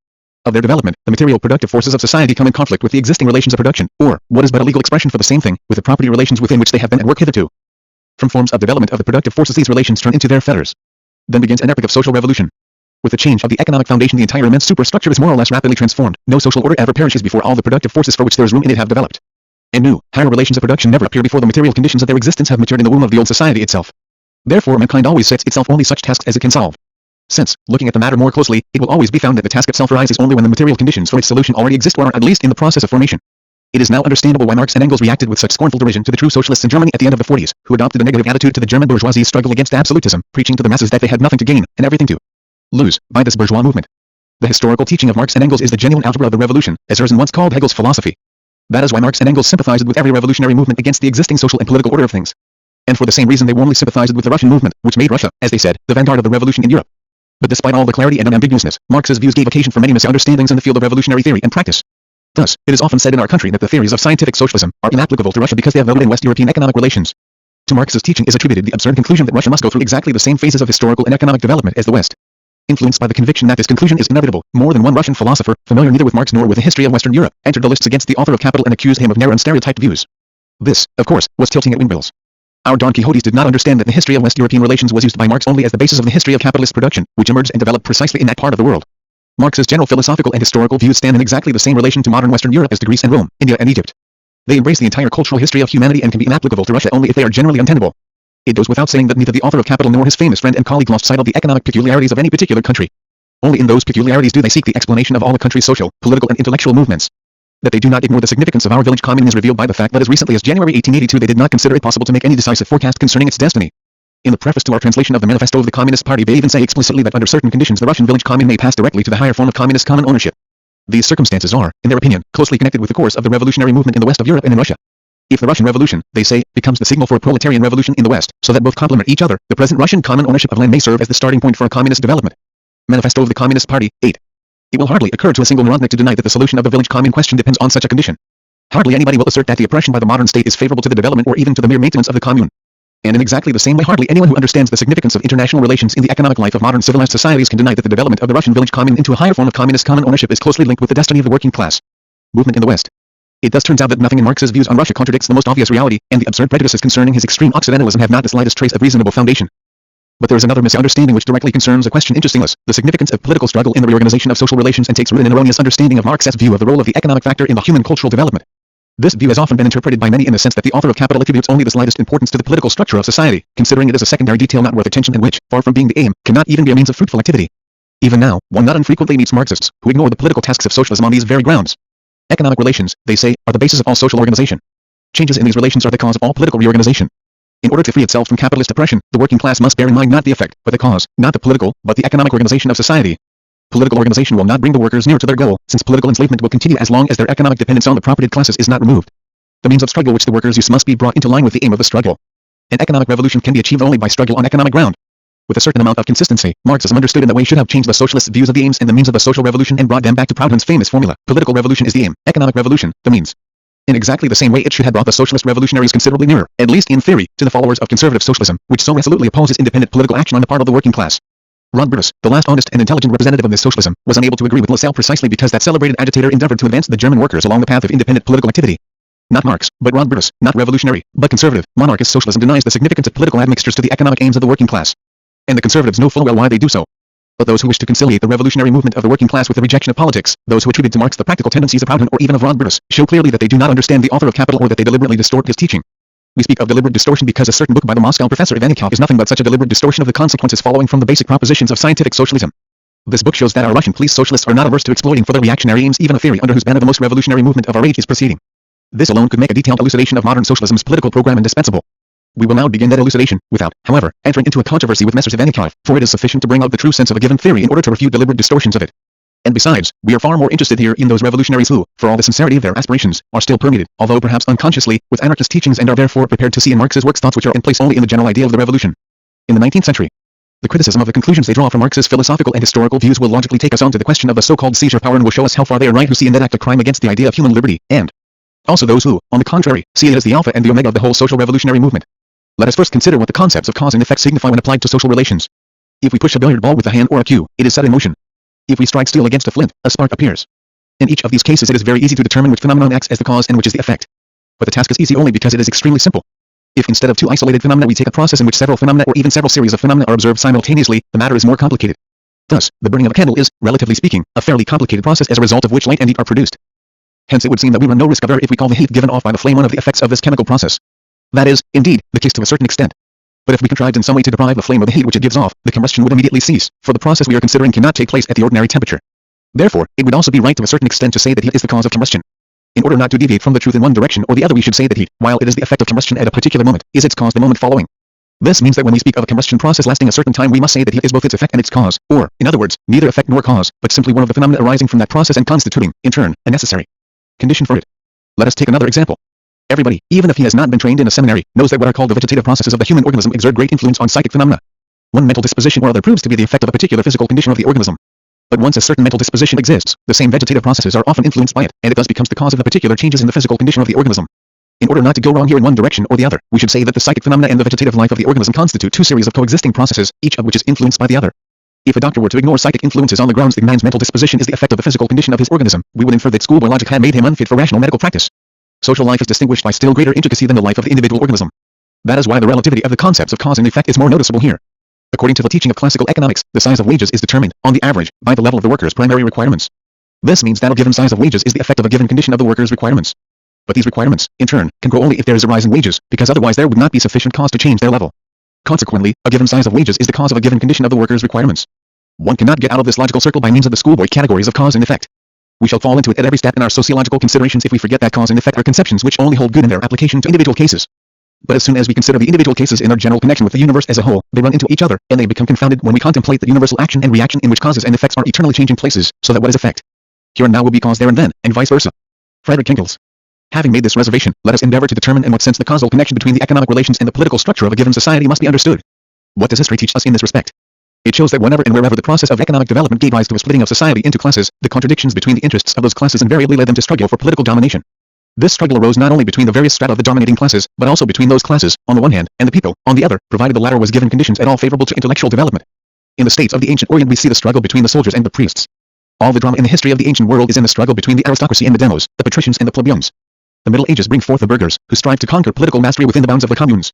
of their development, the material productive forces of society come in conflict with the existing relations of production, or, what is but a legal expression for the same thing, with the property relations within which they have been at work hitherto. From forms of development of the productive forces these relations turn into their fetters. Then begins an epoch of social revolution. With the change of the economic foundation the entire immense superstructure is more or less rapidly transformed. No social order ever perishes before all the productive forces for which there is room in it have developed. And new, higher relations of production never appear before the material conditions of their existence have matured in the womb of the old society itself. Therefore mankind always sets itself only such tasks as it can solve. Since, looking at the matter more closely, it will always be found that the task itself arises only when the material conditions for its solution already exist or are at least in the process of formation. It is now understandable why Marx and Engels reacted with such scornful derision to the true socialists in Germany at the end of the 40s, who adopted a negative attitude to the German bourgeoisie's struggle against absolutism, preaching to the masses that they had nothing to gain, and everything to lose, by this bourgeois movement. The historical teaching of Marx and Engels is the genuine algebra of the revolution, as Erzin once called Hegel's philosophy. That is why Marx and Engels sympathized with every revolutionary movement against the existing social and political order of things. And for the same reason they warmly sympathized with the Russian movement, which made Russia, as they said, the vanguard of the revolution in Europe. But despite all the clarity and unambiguousness, Marx's views gave occasion for many misunderstandings in the field of revolutionary theory and practice. Thus, it is often said in our country that the theories of scientific socialism are inapplicable to Russia because they have no root in West European economic relations. To Marx's teaching is attributed the absurd conclusion that Russia must go through exactly the same phases of historical and economic development as the West. Influenced by the conviction that this conclusion is inevitable, more than one Russian philosopher, familiar neither with Marx nor with the history of Western Europe, entered the lists against the author of Capital and accused him of narrow and stereotyped views. This, of course, was tilting at windmills. Our Don Quixotes did not understand that the history of West European relations was used by Marx only as the basis of the history of capitalist production, which emerged and developed precisely in that part of the world. Marx's general philosophical and historical views stand in exactly the same relation to modern Western Europe as to Greece and Rome, India and Egypt. They embrace the entire cultural history of humanity and can be inapplicable to Russia only if they are generally untenable. It goes without saying that neither the author of Capital nor his famous friend and colleague lost sight of the economic peculiarities of any particular country. Only in those peculiarities do they seek the explanation of all a country's social, political and intellectual movements. That they do not ignore the significance of our village commune is revealed by the fact that as recently as January 1882 they did not consider it possible to make any decisive forecast concerning its destiny. In the preface to our translation of the Manifesto of the Communist Party they even say explicitly that under certain conditions the Russian village commune may pass directly to the higher form of communist common ownership. These circumstances are, in their opinion, closely connected with the course of the revolutionary movement in the west of Europe and in Russia. If the Russian Revolution, they say, becomes the signal for a proletarian revolution in the West, so that both complement each other, the present Russian common ownership of land may serve as the starting point for a communist development. Manifesto of the Communist Party, 8. It will hardly occur to a single Narodnik to deny that the solution of the village commune question depends on such a condition. Hardly anybody will assert that the oppression by the modern state is favorable to the development or even to the mere maintenance of the commune. And in exactly the same way hardly anyone who understands the significance of international relations in the economic life of modern civilized societies can deny that the development of the Russian village commune into a higher form of communist common ownership is closely linked with the destiny of the working class movement in the West. It thus turns out that nothing in Marx's views on Russia contradicts the most obvious reality, and the absurd prejudices concerning his extreme Occidentalism have not the slightest trace of reasonable foundation. But there is another misunderstanding which directly concerns a question interesting us, the significance of political struggle in the reorganization of social relations, and takes root in an erroneous understanding of Marx's view of the role of the economic factor in the human cultural development. This view has often been interpreted by many in the sense that the author of Capital attributes only the slightest importance to the political structure of society, considering it as a secondary detail not worth attention and which, far from being the aim, cannot even be a means of fruitful activity. Even now, one not infrequently meets Marxists, who ignore the political tasks of socialism on these very grounds. Economic relations, they say, are the basis of all social organization. Changes in these relations are the cause of all political reorganization. In order to free itself from capitalist oppression, the working class must bear in mind not the effect, but the cause, not the political, but the economic organization of society. Political organization will not bring the workers near to their goal, since political enslavement will continue as long as their economic dependence on the propertied classes is not removed. The means of struggle which the workers use must be brought into line with the aim of the struggle. An economic revolution can be achieved only by struggle on economic ground. With a certain amount of consistency, Marxism understood in that way should have changed the socialist views of the aims and the means of the social revolution and brought them back to Proudhon's famous formula: political revolution is the aim, economic revolution, the means. In exactly the same way it should have brought the socialist revolutionaries considerably nearer, at least in theory, to the followers of conservative socialism, which so resolutely opposes independent political action on the part of the working class. Ron Brutus, the last honest and intelligent representative of this socialism, was unable to agree with Lassalle precisely because that celebrated agitator endeavored to advance the German workers along the path of independent political activity. Not Marx, but Ron Brutus, not revolutionary, but conservative, monarchist socialism denies the significance of political admixtures to the economic aims of the working class. And the conservatives know full well why they do so. But those who wish to conciliate the revolutionary movement of the working class with the rejection of politics, those who attribute to Marx the practical tendencies of Proudhon or even of Ron Brutus, show clearly that they do not understand the author of Capital or that they deliberately distort his teaching. We speak of deliberate distortion because a certain book by the Moscow professor Ivanikov is nothing but such a deliberate distortion of the consequences following from the basic propositions of scientific socialism. This book shows that our Russian police socialists are not averse to exploiting for their reactionary aims even a theory under whose banner the most revolutionary movement of our age is proceeding. This alone could make a detailed elucidation of modern socialism's political program indispensable. We will now begin that elucidation, without, however, entering into a controversy with Messrs. Ivanikov, for it is sufficient to bring out the true sense of a given theory in order to refute deliberate distortions of it. And besides, we are far more interested here in those revolutionaries who, for all the sincerity of their aspirations, are still permeated, although perhaps unconsciously, with anarchist teachings and are therefore prepared to see in Marx's works thoughts which are in place only in the general idea of the revolution. In the 19th century, the criticism of the conclusions they draw from Marx's philosophical and historical views will logically take us on to the question of the so-called seizure power and will show us how far they are right who see in that act a crime against the idea of human liberty, and also those who, on the contrary, see it as the alpha and the omega of the whole social revolutionary movement. Let us first consider what the concepts of cause and effect signify when applied to social relations. If we push a billiard ball with a hand or a cue, it is set in motion. If we strike steel against a flint, a spark appears. In each of these cases it is very easy to determine which phenomenon acts as the cause and which is the effect. But the task is easy only because it is extremely simple. If instead of two isolated phenomena we take a process in which several phenomena or even several series of phenomena are observed simultaneously, the matter is more complicated. Thus, the burning of a candle is, relatively speaking, a fairly complicated process as a result of which light and heat are produced. Hence it would seem that we run no risk of error if we call the heat given off by the flame one of the effects of this chemical process. That is, indeed, the case to a certain extent. But if we contrived in some way to deprive the flame of the heat which it gives off, the combustion would immediately cease, for the process we are considering cannot take place at the ordinary temperature. Therefore, it would also be right to a certain extent to say that heat is the cause of combustion. In order not to deviate from the truth in one direction or the other we should say that heat, while it is the effect of combustion at a particular moment, is its cause the moment following. This means that when we speak of a combustion process lasting a certain time we must say that heat is both its effect and its cause, or, in other words, neither effect nor cause, but simply one of the phenomena arising from that process and constituting, in turn, a necessary condition for it. Let us take another example. Everybody, even if he has not been trained in a seminary, knows that what are called the vegetative processes of the human organism exert great influence on psychic phenomena. One mental disposition or other proves to be the effect of a particular physical condition of the organism. But once a certain mental disposition exists, the same vegetative processes are often influenced by it, and it thus becomes the cause of the particular changes in the physical condition of the organism. In order not to go wrong here in one direction or the other, we should say that the psychic phenomena and the vegetative life of the organism constitute two series of coexisting processes, each of which is influenced by the other. If a doctor were to ignore psychic influences on the grounds that man's mental disposition is the effect of the physical condition of his organism, we would infer that schoolboy logic had made him unfit for rational medical practice. Social life is distinguished by still greater intricacy than the life of the individual organism. That is why the relativity of the concepts of cause and effect is more noticeable here. According to the teaching of classical economics, the size of wages is determined, on the average, by the level of the workers' primary requirements. This means that a given size of wages is the effect of a given condition of the workers' requirements. But these requirements, in turn, can grow only if there is a rise in wages, because otherwise there would not be sufficient cause to change their level. Consequently, a given size of wages is the cause of a given condition of the workers' requirements. One cannot get out of this logical circle by means of the schoolboy categories of cause and effect. We shall fall into it at every step in our sociological considerations if we forget that cause and effect are conceptions which only hold good in their application to individual cases. But as soon as we consider the individual cases in their general connection with the universe as a whole, they run into each other, and they become confounded when we contemplate the universal action and reaction in which causes and effects are eternally changing places, so that what is effect here and now will be cause there and then, and vice versa. Frederick Engels. Having made this reservation, let us endeavor to determine in what sense the causal connection between the economic relations and the political structure of a given society must be understood. What does history teach us in this respect? It shows that whenever and wherever the process of economic development gave rise to a splitting of society into classes, the contradictions between the interests of those classes invariably led them to struggle for political domination. This struggle arose not only between the various strata of the dominating classes, but also between those classes, on the one hand, and the people, on the other, provided the latter was given conditions at all favorable to intellectual development. In the states of the ancient Orient we see the struggle between the soldiers and the priests. All the drama in the history of the ancient world is in the struggle between the aristocracy and the demos, the patricians and the plebeians. The Middle Ages bring forth the burghers, who strive to conquer political mastery within the bounds of the communes.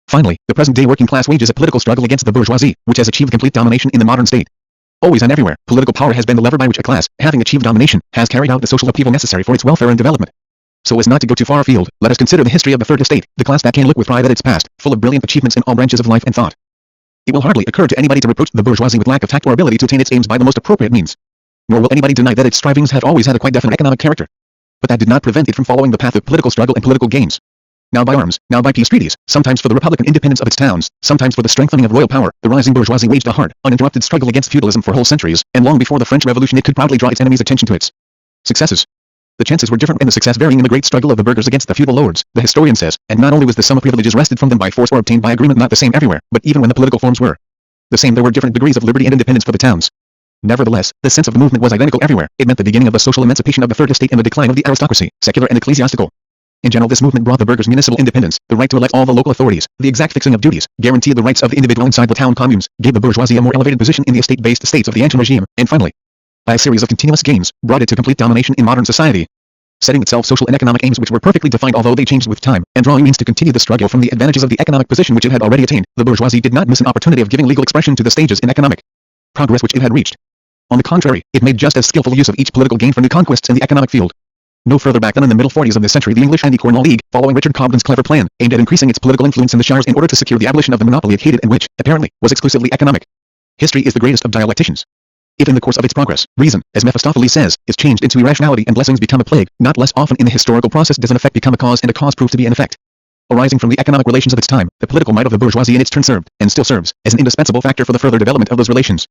Finally, the present-day working class wages a political struggle against the bourgeoisie, which has achieved complete domination in the modern state. Always and everywhere, political power has been the lever by which a class, having achieved domination, has carried out the social upheaval necessary for its welfare and development. So as not to go too far afield, let us consider the history of the Third Estate, the class that can look with pride at its past, full of brilliant achievements in all branches of life and thought. It will hardly occur to anybody to reproach the bourgeoisie with lack of tact or ability to attain its aims by the most appropriate means. Nor will anybody deny that its strivings have always had a quite definite economic character. But that did not prevent it from following the path of political struggle and political gains. Now by arms, now by peace treaties, sometimes for the republican independence of its towns, sometimes for the strengthening of royal power, the rising bourgeoisie waged a hard, uninterrupted struggle against feudalism for whole centuries, and long before the French Revolution it could proudly draw its enemies' attention to its successes. The chances were different and the success varying in the great struggle of the burghers against the feudal lords, the historian says, and not only was the sum of privileges wrested from them by force or obtained by agreement not the same everywhere, but even when the political forms were the same, there were different degrees of liberty and independence for the towns. Nevertheless, the sense of the movement was identical everywhere. It meant the beginning of the social emancipation of the third estate and the decline of the aristocracy, secular and ecclesiastical. In general, this movement brought the burghers municipal independence, the right to elect all the local authorities, the exact fixing of duties, guaranteed the rights of the individual inside the town communes, gave the bourgeoisie a more elevated position in the estate-based states of the ancient regime, and finally, by a series of continuous gains, brought it to complete domination in modern society. Setting itself social and economic aims which were perfectly defined although they changed with time, and drawing means to continue the struggle from the advantages of the economic position which it had already attained, the bourgeoisie did not miss an opportunity of giving legal expression to the stages in economic progress which it had reached. On the contrary, it made just as skillful use of each political gain for new conquests in the economic field. No further back than in the middle 40s of this century, the English Anti-Corn Law League, following Richard Cobden's clever plan, aimed at increasing its political influence in the shires in order to secure the abolition of the monopoly it hated and which, apparently, was exclusively economic. History is the greatest of dialecticians. If in the course of its progress, reason, as Mephistopheles says, is changed into irrationality and blessings become a plague, not less often in the historical process does an effect become a cause and a cause prove to be an effect. Arising from the economic relations of its time, the political might of the bourgeoisie in its turn served, and still serves, as an indispensable factor for the further development of those relations.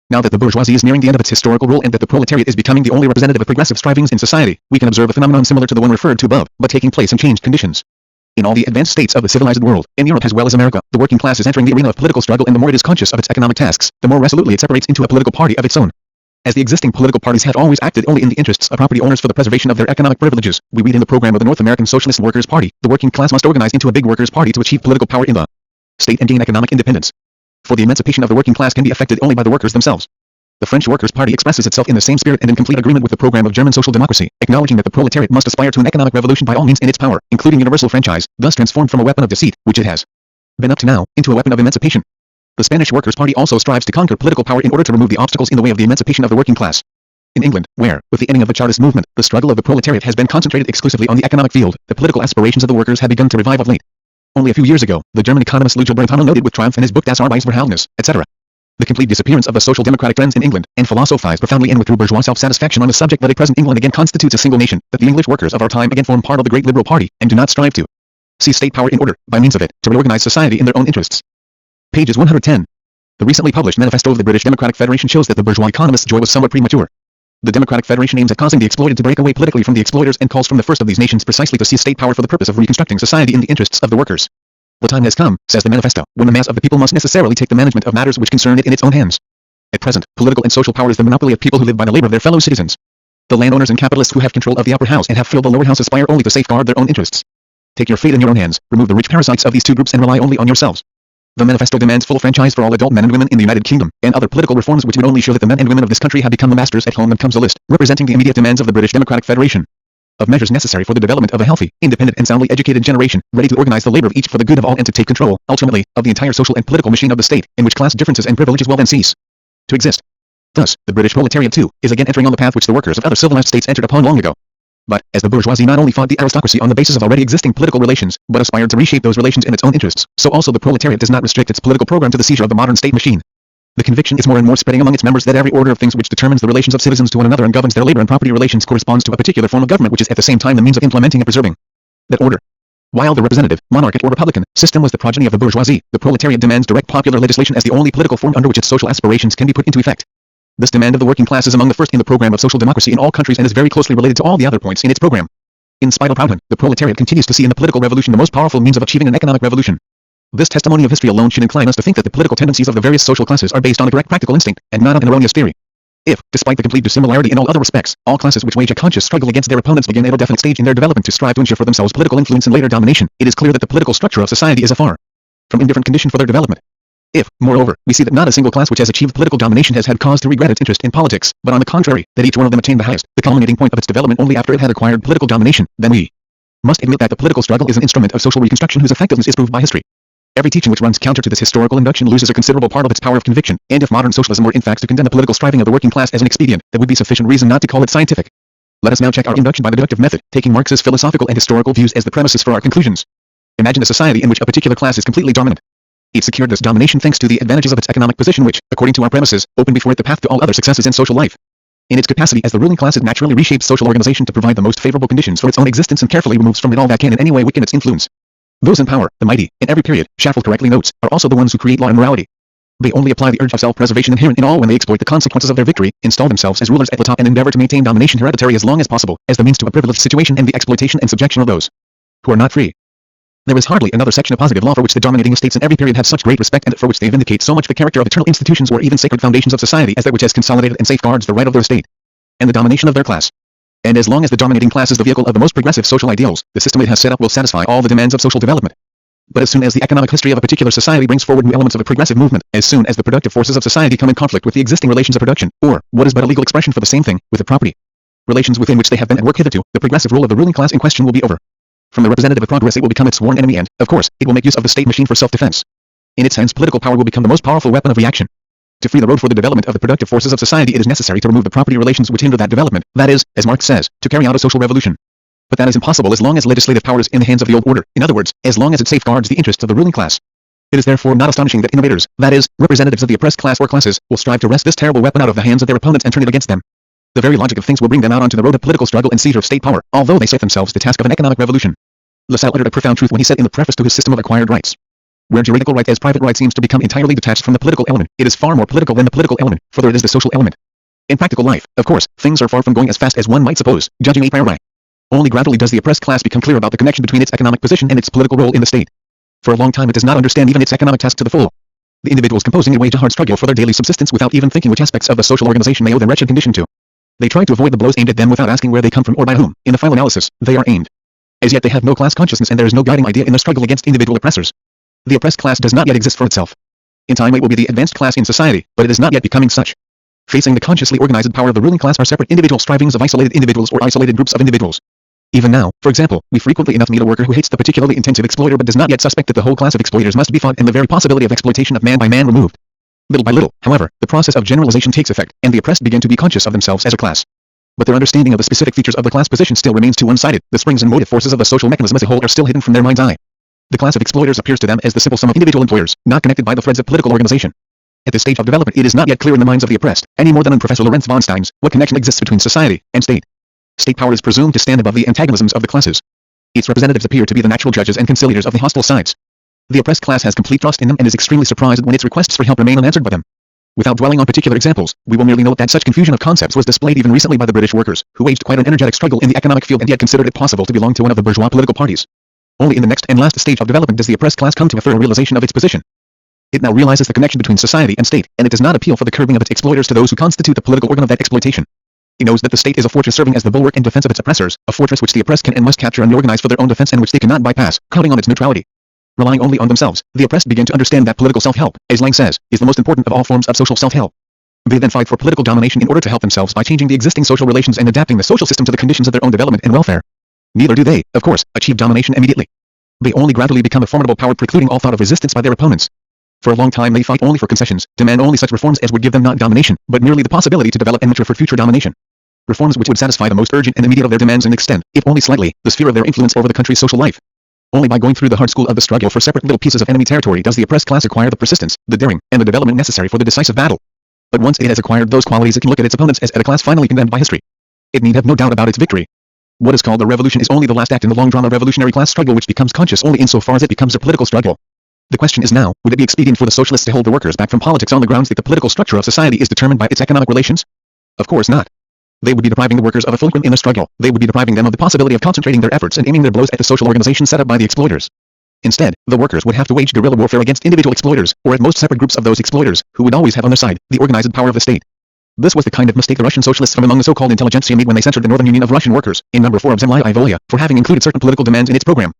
Now that the bourgeoisie is nearing the end of its historical role and that the proletariat is becoming the only representative of progressive strivings in society, we can observe a phenomenon similar to the one referred to above, but taking place in changed conditions. In all the advanced states of the civilized world, in Europe as well as America, the working class is entering the arena of political struggle, and the more it is conscious of its economic tasks, the more resolutely it separates into a political party of its own. As the existing political parties had always acted only in the interests of property owners for the preservation of their economic privileges, we read in the program of the North American Socialist Workers' Party, the working class must organize into a big workers' party to achieve political power in the state and gain economic independence. For the emancipation of the working class can be effected only by the workers themselves. The French Workers' Party expresses itself in the same spirit and in complete agreement with the program of German social democracy, acknowledging that the proletariat must aspire to an economic revolution by all means in its power, including universal franchise, thus transformed from a weapon of deceit, which it has been up to now, into a weapon of emancipation. The Spanish Workers' Party also strives to conquer political power in order to remove the obstacles in the way of the emancipation of the working class. In England, where, with the ending of the Chartist movement, the struggle of the proletariat has been concentrated exclusively on the economic field, the political aspirations of the workers have begun to revive of late. Only a few years ago, the German economist Luigi Brentano noted with triumph in his book Das Arbeitsverhältnis, etc., the complete disappearance of the social democratic trends in England, and philosophized profoundly and with true bourgeois self-satisfaction on the subject that at present England again constitutes a single nation, that the English workers of our time again form part of the great liberal party, and do not strive to seize state power in order, by means of it, to reorganize society in their own interests. Pages 110. The recently published manifesto of the British Democratic Federation shows that the bourgeois economist's joy was somewhat premature. The Democratic Federation aims at causing the exploited to break away politically from the exploiters and calls from the first of these nations precisely to seize state power for the purpose of reconstructing society in the interests of the workers. The time has come, says the manifesto, when the mass of the people must necessarily take the management of matters which concern it in its own hands. At present, political and social power is the monopoly of people who live by the labor of their fellow citizens. The landowners and capitalists who have control of the upper house and have filled the lower house aspire only to safeguard their own interests. Take your fate in your own hands, remove the rich parasites of these two groups and rely only on yourselves. The manifesto demands full franchise for all adult men and women in the United Kingdom, and other political reforms which would only show that the men and women of this country have become the masters at home. Then comes a list, representing the immediate demands of the British Democratic Federation, of measures necessary for the development of a healthy, independent and soundly educated generation, ready to organize the labor of each for the good of all and to take control, ultimately, of the entire social and political machine of the state, in which class differences and privileges will then cease to exist. Thus, the British proletariat too, is again entering on the path which the workers of other civilized states entered upon long ago. But, as the bourgeoisie not only fought the aristocracy on the basis of already existing political relations, but aspired to reshape those relations in its own interests, so also the proletariat does not restrict its political program to the seizure of the modern state machine. The conviction is more and more spreading among its members that every order of things which determines the relations of citizens to one another and governs their labor and property relations corresponds to a particular form of government which is at the same time the means of implementing and preserving that order. While the representative, monarchic or republican, system was the progeny of the bourgeoisie, the proletariat demands direct popular legislation as the only political form under which its social aspirations can be put into effect. This demand of the working class is among the first in the program of social democracy in all countries and is very closely related to all the other points in its program. In spite of Proudhon, the proletariat continues to see in the political revolution the most powerful means of achieving an economic revolution. This testimony of history alone should incline us to think that the political tendencies of the various social classes are based on a direct practical instinct, and not on an erroneous theory. If, despite the complete dissimilarity in all other respects, all classes which wage a conscious struggle against their opponents begin at a definite stage in their development to strive to ensure for themselves political influence and later domination, it is clear that the political structure of society is a far from indifferent condition for their development. If, moreover, we see that not a single class which has achieved political domination has had cause to regret its interest in politics, but on the contrary, that each one of them attained the highest, the culminating point of its development only after it had acquired political domination, then we must admit that the political struggle is an instrument of social reconstruction whose effectiveness is proved by history. Every teaching which runs counter to this historical induction loses a considerable part of its power of conviction, and if modern socialism were in fact to condemn the political striving of the working class as an expedient, that would be sufficient reason not to call it scientific. Let us now check our induction by the deductive method, taking Marx's philosophical and historical views as the premises for our conclusions. Imagine a society in which a particular class is completely dominant. It secured this domination thanks to the advantages of its economic position which, according to our premises, opened before it the path to all other successes in social life. In its capacity as the ruling class it naturally reshapes social organization to provide the most favorable conditions for its own existence and carefully removes from it all that can in any way weaken its influence. Those in power, the mighty, in every period, Shaffer correctly notes, are also the ones who create law and morality. They only apply the urge of self-preservation inherent in all when they exploit the consequences of their victory, install themselves as rulers at the top and endeavor to maintain domination hereditary as long as possible, as the means to a privileged situation and the exploitation and subjection of those who are not free. There is hardly another section of positive law for which the dominating estates in every period have such great respect and for which they vindicate so much the character of eternal institutions or even sacred foundations of society as that which has consolidated and safeguards the right of their state and the domination of their class. And as long as the dominating class is the vehicle of the most progressive social ideals, the system it has set up will satisfy all the demands of social development. But as soon as the economic history of a particular society brings forward new elements of a progressive movement, as soon as the productive forces of society come in conflict with the existing relations of production, or, what is but a legal expression for the same thing, with the property relations within which they have been at work hitherto, the progressive rule of the ruling class in question will be over. From the representative of progress it will become its sworn enemy and, of course, it will make use of the state machine for self-defense. In its hands political power will become the most powerful weapon of reaction. To free the road for the development of the productive forces of society it is necessary to remove the property relations which hinder that development, that is, as Marx says, to carry out a social revolution. But that is impossible as long as legislative power is in the hands of the old order, in other words, as long as it safeguards the interests of the ruling class. It is therefore not astonishing that innovators, that is, representatives of the oppressed class or classes, will strive to wrest this terrible weapon out of the hands of their opponents and turn it against them. The very logic of things will bring them out onto the road of political struggle and seizure of state power, although they set themselves the task of an economic revolution. Lassalle uttered a profound truth when he said in the preface to his system of acquired rights, where juridical right as private right seems to become entirely detached from the political element, it is far more political than the political element, further it is the social element. In practical life, of course, things are far from going as fast as one might suppose, judging a priori. Only gradually does the oppressed class become clear about the connection between its economic position and its political role in the state. For a long time it does not understand even its economic task to the full. The individuals composing it wage a hard struggle for their daily subsistence without even thinking which aspects of the social organization they owe their wretched condition to. They try to avoid the blows aimed at them without asking where they come from or by whom. In the final analysis, they are aimed. As yet they have no class consciousness and there is no guiding idea in the struggle against individual oppressors. The oppressed class does not yet exist for itself. In time it will be the advanced class in society, but it is not yet becoming such. Facing the consciously organized power of the ruling class are separate individual strivings of isolated individuals or isolated groups of individuals. Even now, for example, we frequently enough meet a worker who hates the particularly intensive exploiter but does not yet suspect that the whole class of exploiters must be fought and the very possibility of exploitation of man by man removed. Little by little, however, the process of generalization takes effect, and the oppressed begin to be conscious of themselves as a class. But their understanding of the specific features of the class position still remains too one-sided. The springs and motive forces of the social mechanism as a whole are still hidden from their mind's eye. The class of exploiters appears to them as the simple sum of individual employers, not connected by the threads of political organization. At this stage of development it is not yet clear in the minds of the oppressed, any more than in Professor Lorenz von Stein's, what connection exists between society and state. State power is presumed to stand above the antagonisms of the classes. Its representatives appear to be the natural judges and conciliators of the hostile sides. The oppressed class has complete trust in them and is extremely surprised when its requests for help remain unanswered by them. Without dwelling on particular examples, we will merely note that such confusion of concepts was displayed even recently by the British workers, who waged quite an energetic struggle in the economic field and yet considered it possible to belong to one of the bourgeois political parties. Only in the next and last stage of development does the oppressed class come to a thorough realization of its position. It now realizes the connection between society and state, and it does not appeal for the curbing of its exploiters to those who constitute the political organ of that exploitation. It knows that the state is a fortress serving as the bulwark and defense of its oppressors, a fortress which the oppressed can and must capture and reorganize for their own defense and which they cannot bypass, counting on its neutrality. Relying only on themselves, the oppressed begin to understand that political self-help, as Lang says, is the most important of all forms of social self-help. They then fight for political domination in order to help themselves by changing the existing social relations and adapting the social system to the conditions of their own development and welfare. Neither do they, of course, achieve domination immediately. They only gradually become a formidable power precluding all thought of resistance by their opponents. For a long time they fight only for concessions, demand only such reforms as would give them not domination, but merely the possibility to develop and mature for future domination. Reforms which would satisfy the most urgent and immediate of their demands and extend, if only slightly, the sphere of their influence over the country's social life. Only by going through the hard school of the struggle for separate little pieces of enemy territory does the oppressed class acquire the persistence, the daring, and the development necessary for the decisive battle. But once it has acquired those qualities it can look at its opponents as at a class finally condemned by history. It need have no doubt about its victory. What is called a revolution is only the last act in the long-drawn revolutionary class struggle which becomes conscious only insofar as it becomes a political struggle. The question is now, would it be expedient for the socialists to hold the workers back from politics on the grounds that the political structure of society is determined by its economic relations? Of course not. They would be depriving the workers of a fulcrum in the struggle. They would be depriving them of the possibility of concentrating their efforts and aiming their blows at the social organization set up by the exploiters. Instead, the workers would have to wage guerrilla warfare against individual exploiters, or at most separate groups of those exploiters, who would always have on their side the organized power of the state. This was the kind of mistake the Russian socialists from among the so-called intelligentsia made when they censored the Northern Union of Russian Workers, in number 4 of Zemlya i Volya, for having included certain political demands in its program.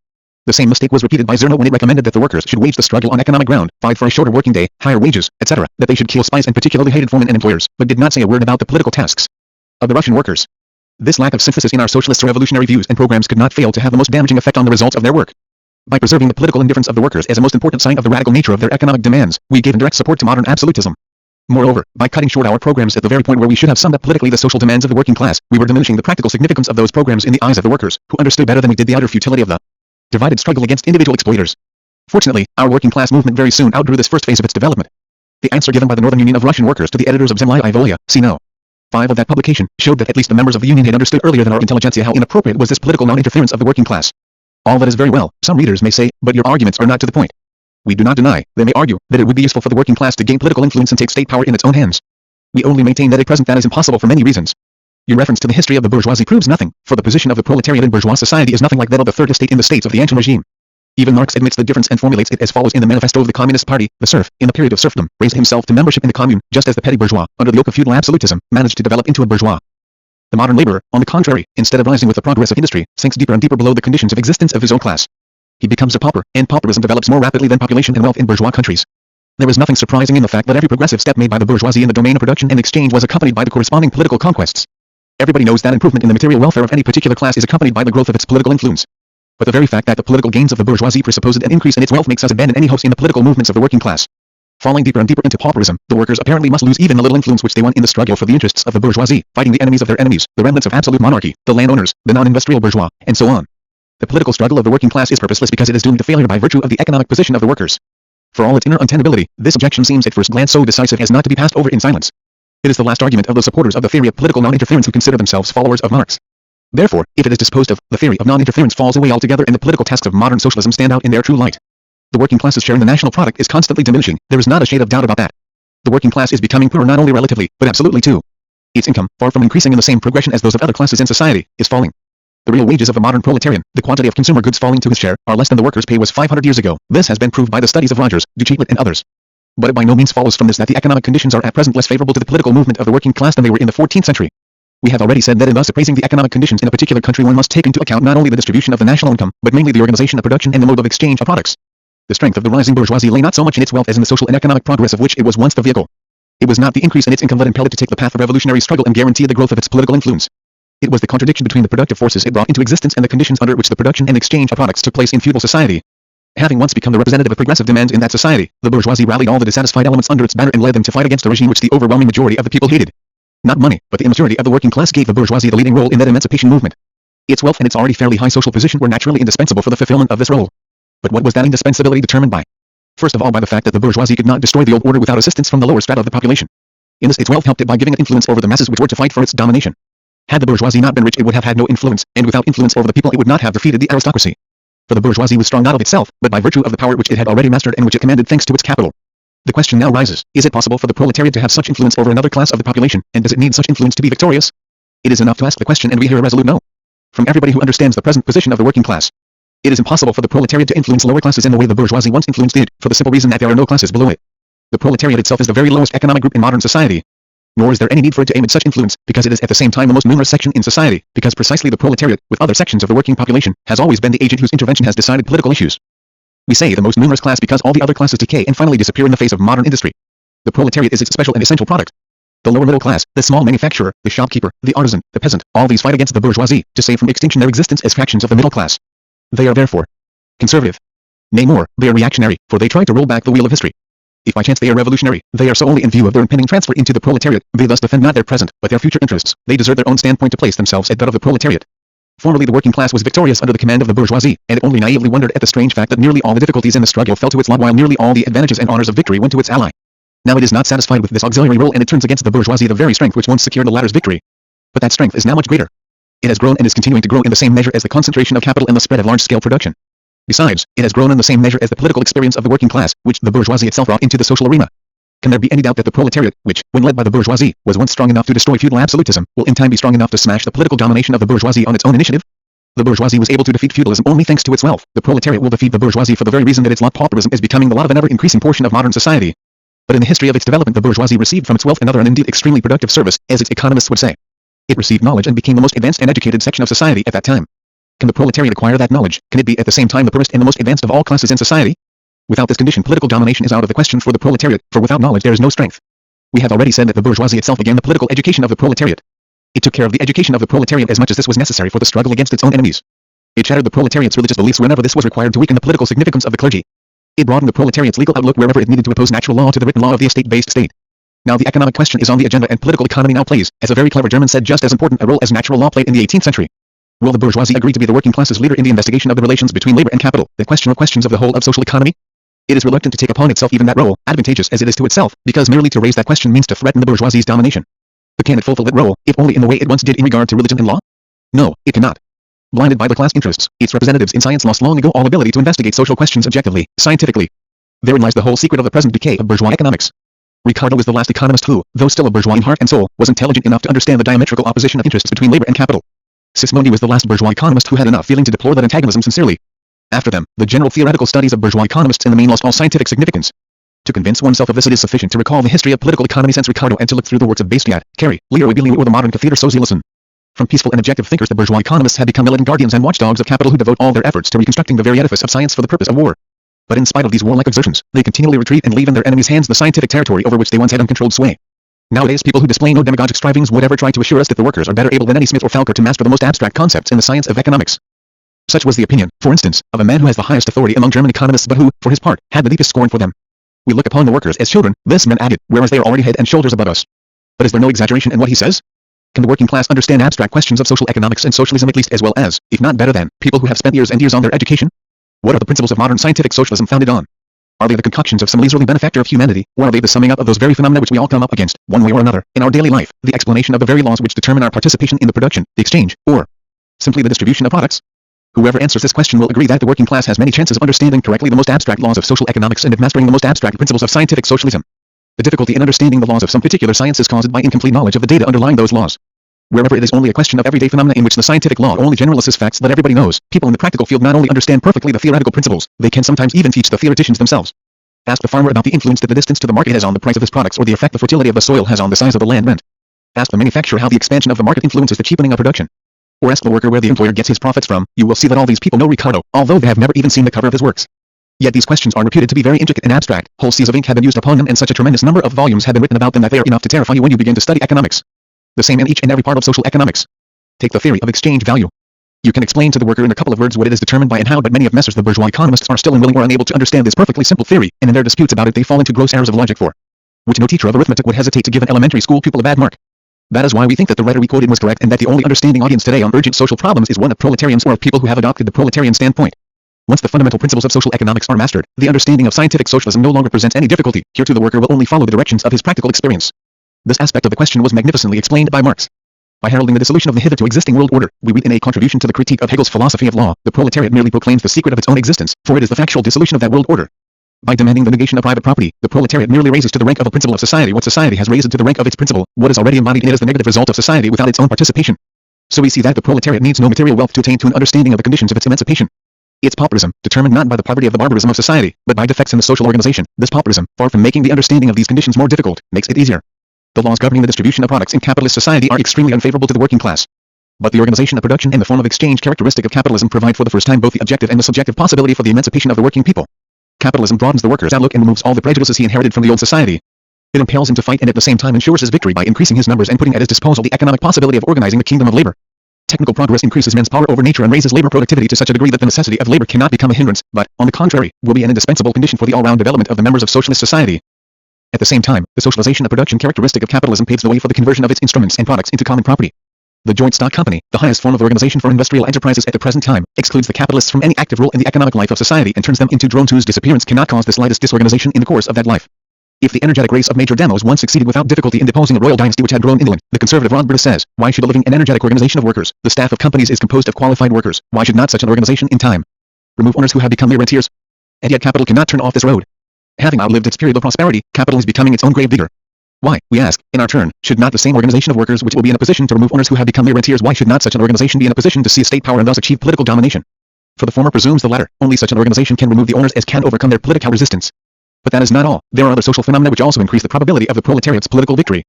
The same mistake was repeated by Zerno when it recommended that the workers should wage the struggle on economic ground, fight for a shorter working day, higher wages, etc., that they should kill spies and particularly hated foremen and employers, but did not say a word about the political tasks of the Russian workers. This lack of synthesis in our socialist revolutionary views and programs could not fail to have the most damaging effect on the results of their work. By preserving the political indifference of the workers as a most important sign of the radical nature of their economic demands, we gave indirect support to modern absolutism. Moreover, by cutting short our programs at the very point where we should have summed up politically the social demands of the working class, we were diminishing the practical significance of those programs in the eyes of the workers, who understood better than we did the outer futility of the divided struggle against individual exploiters. Fortunately, our working class movement very soon outgrew this first phase of its development. The answer given by the Northern Union of Russian Workers to the editors of Zemlya i Volya, see No. 5 of that publication, showed that at least the members of the Union had understood earlier than our intelligentsia how inappropriate was this political non-interference of the working class. All that is very well, some readers may say, but your arguments are not to the point. We do not deny, they may argue, that it would be useful for the working class to gain political influence and take state power in its own hands. We only maintain that at present that is impossible for many reasons. Your reference to the history of the bourgeoisie proves nothing, for the position of the proletariat in bourgeois society is nothing like that of the third estate in the states of the ancient regime. Even Marx admits the difference and formulates it as follows in the manifesto of the Communist Party: the serf, in the period of serfdom, raised himself to membership in the commune, just as the petty bourgeois, under the yoke of feudal absolutism, managed to develop into a bourgeois. The modern laborer, on the contrary, instead of rising with the progress of industry, sinks deeper and deeper below the conditions of existence of his own class. He becomes a pauper, and pauperism develops more rapidly than population and wealth in bourgeois countries. There is nothing surprising in the fact that every progressive step made by the bourgeoisie in the domain of production and exchange was accompanied by the corresponding political conquests. Everybody knows that improvement in the material welfare of any particular class is accompanied by the growth of its political influence. But the very fact that the political gains of the bourgeoisie presupposed an increase in its wealth makes us abandon any hopes in the political movements of the working class. Falling deeper and deeper into pauperism, the workers apparently must lose even the little influence which they won in the struggle for the interests of the bourgeoisie, fighting the enemies of their enemies, the remnants of absolute monarchy, the landowners, the non-industrial bourgeois, and so on. The political struggle of the working class is purposeless because it is doomed to failure by virtue of the economic position of the workers. For all its inner untenability, this objection seems at first glance so decisive as not to be passed over in silence. It is the last argument of those supporters of the theory of political non-interference who consider themselves followers of Marx. Therefore, if it is disposed of, the theory of non-interference falls away altogether and the political tasks of modern socialism stand out in their true light. The working class's share in the national product is constantly diminishing, there is not a shade of doubt about that. The working class is becoming poorer not only relatively, but absolutely too. Its income, far from increasing in the same progression as those of other classes in society, is falling. The real wages of a modern proletarian, the quantity of consumer goods falling to his share, are less than the workers' pay was 500 years ago. This has been proved by the studies of Rogers, Duchatelet and others. But it by no means follows from this that the economic conditions are at present less favorable to the political movement of the working class than they were in the 14th century. We have already said that in thus appraising the economic conditions in a particular country one must take into account not only the distribution of the national income, but mainly the organization of production and the mode of exchange of products. The strength of the rising bourgeoisie lay not so much in its wealth as in the social and economic progress of which it was once the vehicle. It was not the increase in its income that impelled it to take the path of revolutionary struggle and guarantee the growth of its political influence. It was the contradiction between the productive forces it brought into existence and the conditions under which the production and exchange of products took place in feudal society. Having once become the representative of progressive demands in that society, the bourgeoisie rallied all the dissatisfied elements under its banner and led them to fight against a regime which the overwhelming majority of the people hated. Not money, but the immaturity of the working class gave the bourgeoisie the leading role in that emancipation movement. Its wealth and its already fairly high social position were naturally indispensable for the fulfillment of this role. But what was that indispensability determined by? First of all by the fact that the bourgeoisie could not destroy the old order without assistance from the lower strata of the population. In this its wealth helped it by giving it influence over the masses which were to fight for its domination. Had the bourgeoisie not been rich it would have had no influence, and without influence over the people it would not have defeated the aristocracy. For the bourgeoisie was strong not of itself, but by virtue of the power which it had already mastered and which it commanded thanks to its capital. The question now rises, is it possible for the proletariat to have such influence over another class of the population, and does it need such influence to be victorious? It is enough to ask the question and we hear a resolute no. From everybody who understands the present position of the working class. It is impossible for the proletariat to influence lower classes in the way the bourgeoisie once influenced it, for the simple reason that there are no classes below it. The proletariat itself is the very lowest economic group in modern society. Nor is there any need for it to aim at such influence, because it is at the same time the most numerous section in society, because precisely the proletariat, with other sections of the working population, has always been the agent whose intervention has decided political issues. We say the most numerous class because all the other classes decay and finally disappear in the face of modern industry. The proletariat is its special and essential product. The lower middle class, the small manufacturer, the shopkeeper, the artisan, the peasant, all these fight against the bourgeoisie, to save from extinction their existence as fractions of the middle class. They are therefore conservative. Nay more, they are reactionary, for they try to roll back the wheel of history. If by chance they are revolutionary, they are so only in view of their impending transfer into the proletariat, they thus defend not their present, but their future interests, they desert their own standpoint to place themselves at that of the proletariat. Formerly the working class was victorious under the command of the bourgeoisie, and it only naively wondered at the strange fact that nearly all the difficulties in the struggle fell to its lot while nearly all the advantages and honors of victory went to its ally. Now it is not satisfied with this auxiliary role and it turns against the bourgeoisie the very strength which once secured the latter's victory. But that strength is now much greater. It has grown and is continuing to grow in the same measure as the concentration of capital and the spread of large-scale production. Besides, it has grown in the same measure as the political experience of the working class, which the bourgeoisie itself brought into the social arena. Can there be any doubt that the proletariat, which, when led by the bourgeoisie, was once strong enough to destroy feudal absolutism, will in time be strong enough to smash the political domination of the bourgeoisie on its own initiative? The bourgeoisie was able to defeat feudalism only thanks to its wealth. The proletariat will defeat the bourgeoisie for the very reason that its lot pauperism is becoming the lot of an ever-increasing portion of modern society. But in the history of its development the bourgeoisie received from its wealth another and indeed extremely productive service, as its economists would say. It received knowledge and became the most advanced and educated section of society at that time. Can the proletariat acquire that knowledge? Can it be at the same time the poorest and the most advanced of all classes in society? Without this condition political domination is out of the question for the proletariat, for without knowledge there is no strength. We have already said that the bourgeoisie itself began the political education of the proletariat. It took care of the education of the proletariat as much as this was necessary for the struggle against its own enemies. It shattered the proletariat's religious beliefs whenever this was required to weaken the political significance of the clergy. It broadened the proletariat's legal outlook wherever it needed to oppose natural law to the written law of the estate-based state. Now the economic question is on the agenda and political economy now plays, as a very clever German said, just as important a role as natural law played in the 18th century. Will the bourgeoisie agree to be the working class's leader in the investigation of the relations between labor and capital, the question of questions of the whole of social economy? It is reluctant to take upon itself even that role, advantageous as it is to itself, because merely to raise that question means to threaten the bourgeoisie's domination. But can it fulfill that role, if only in the way it once did in regard to religion and law? No, it cannot. Blinded by the class interests, its representatives in science lost long ago all ability to investigate social questions objectively, scientifically. Therein lies the whole secret of the present decay of bourgeois economics. Ricardo was the last economist who, though still a bourgeois in heart and soul, was intelligent enough to understand the diametrical opposition of interests between labor and capital. Sismondi was the last bourgeois economist who had enough feeling to deplore that antagonism sincerely. After them, the general theoretical studies of bourgeois economists in the main lost all scientific significance. To convince oneself of this, it is sufficient to recall the history of political economy since Ricardo and to look through the works of Bastiat, Carey, Leroy Billy or the modern cathedral socialism. From peaceful and objective thinkers, the bourgeois economists had become militant guardians and watchdogs of capital who devote all their efforts to reconstructing the very edifice of science for the purpose of war. But in spite of these warlike exertions, they continually retreat and leave in their enemies' hands the scientific territory over which they once had uncontrolled sway. Nowadays, people who display no demagogic strivings would ever try to assure us that the workers are better able than any Smith or Falker to master the most abstract concepts in the science of economics. Such was the opinion, for instance, of a man who has the highest authority among German economists but who, for his part, had the deepest scorn for them. We look upon the workers as children, this man added, whereas they are already head and shoulders above us. But is there no exaggeration in what he says? Can the working class understand abstract questions of social economics and socialism at least as well as, if not better than, people who have spent years and years on their education? What are the principles of modern scientific socialism founded on? Are they the concoctions of some leisurely benefactor of humanity, or are they the summing up of those very phenomena which we all come up against, one way or another, in our daily life, the explanation of the very laws which determine our participation in the production, the exchange, or simply the distribution of products? Whoever answers this question will agree that the working class has many chances of understanding correctly the most abstract laws of social economics and of mastering the most abstract principles of scientific socialism. The difficulty in understanding the laws of some particular science is caused by incomplete knowledge of the data underlying those laws. Wherever it is only a question of everyday phenomena in which the scientific law only generalizes facts that everybody knows, people in the practical field not only understand perfectly the theoretical principles, they can sometimes even teach the theoreticians themselves. Ask the farmer about the influence that the distance to the market has on the price of his products or the effect the fertility of the soil has on the size of the land rent. Ask the manufacturer how the expansion of the market influences the cheapening of production. Or ask the worker where the employer gets his profits from. You will see that all these people know Ricardo, although they have never even seen the cover of his works. Yet these questions are reputed to be very intricate and abstract. Whole seas of ink have been used upon them and such a tremendous number of volumes have been written about them that they are enough to terrify you when you begin to study economics. The same in each and every part of social economics. Take the theory of exchange value. You can explain to the worker in a couple of words what it is determined by and how, but many of Messrs. The bourgeois economists are still unwilling or unable to understand this perfectly simple theory, and in their disputes about it they fall into gross errors of logic for which no teacher of arithmetic would hesitate to give an elementary school pupil a bad mark. That is why we think that the writer we quoted was correct and that the only understanding audience today on urgent social problems is one of proletarians or of people who have adopted the proletarian standpoint. Once the fundamental principles of social economics are mastered, the understanding of scientific socialism no longer presents any difficulty. Here too the worker will only follow the directions of his practical experience. This aspect of the question was magnificently explained by Marx. By heralding the dissolution of the hitherto existing world order, we read in a contribution to the critique of Hegel's philosophy of law, the proletariat merely proclaims the secret of its own existence, for it is the factual dissolution of that world order. By demanding the negation of private property, the proletariat merely raises to the rank of a principle of society what society has raised to the rank of its principle, what is already embodied in it as the negative result of society without its own participation. So we see that the proletariat needs no material wealth to attain to an understanding of the conditions of its emancipation. Its pauperism, determined not by the poverty of the barbarism of society, but by defects in the social organization, this pauperism, far from making the understanding of these conditions more difficult, makes it easier. The laws governing the distribution of products in capitalist society are extremely unfavorable to the working class. But the organization of production and the form of exchange characteristic of capitalism provide for the first time both the objective and the subjective possibility for the emancipation of the working people. Capitalism broadens the worker's outlook and removes all the prejudices he inherited from the old society. It impels him to fight and at the same time ensures his victory by increasing his numbers and putting at his disposal the economic possibility of organizing the kingdom of labor. Technical progress increases men's power over nature and raises labor productivity to such a degree that the necessity of labor cannot become a hindrance, but, on the contrary, will be an indispensable condition for the all-round development of the members of socialist society. At the same time, the socialization of production characteristic of capitalism paves the way for the conversion of its instruments and products into common property. The joint stock company, the highest form of organization for industrial enterprises at the present time, excludes the capitalists from any active role in the economic life of society and turns them into drones whose disappearance cannot cause the slightest disorganization in the course of that life. If the energetic race of Major Demos once succeeded without difficulty in deposing a royal dynasty which had grown indolent, the conservative Rodberta says, why should a living and energetic organization of workers, the staff of companies is composed of qualified workers, why should not such an organization in time remove owners who have become mere rentiers? And yet capital cannot turn off this road. Having outlived its period of prosperity, capital is becoming its own grave digger. Why, we ask, in our turn, should not the same organization of workers which will be in a position to remove owners who have become mere rentiers, why should not such an organization be in a position to seize state power and thus achieve political domination? For the former presumes the latter, only such an organization can remove the owners as can overcome their political resistance. But that is not all, there are other social phenomena which also increase the probability of the proletariat's political victory.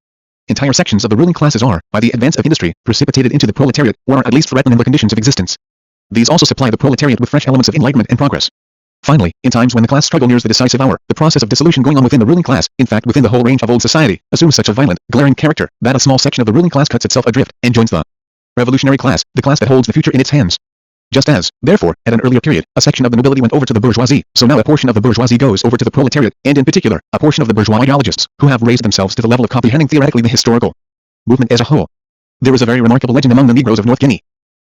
Entire sections of the ruling classes are, by the advance of industry, precipitated into the proletariat, or are at least threatened in the conditions of existence. These also supply the proletariat with fresh elements of enlightenment and progress. Finally, in times when the class struggle nears the decisive hour, the process of dissolution going on within the ruling class, in fact within the whole range of old society, assumes such a violent, glaring character, that a small section of the ruling class cuts itself adrift, and joins the revolutionary class, the class that holds the future in its hands. Just as, therefore, at an earlier period, a section of the nobility went over to the bourgeoisie, so now a portion of the bourgeoisie goes over to the proletariat, and in particular, a portion of the bourgeois ideologists, who have raised themselves to the level of comprehending theoretically the historical movement as a whole. There is a very remarkable legend among the Negroes of North Guinea.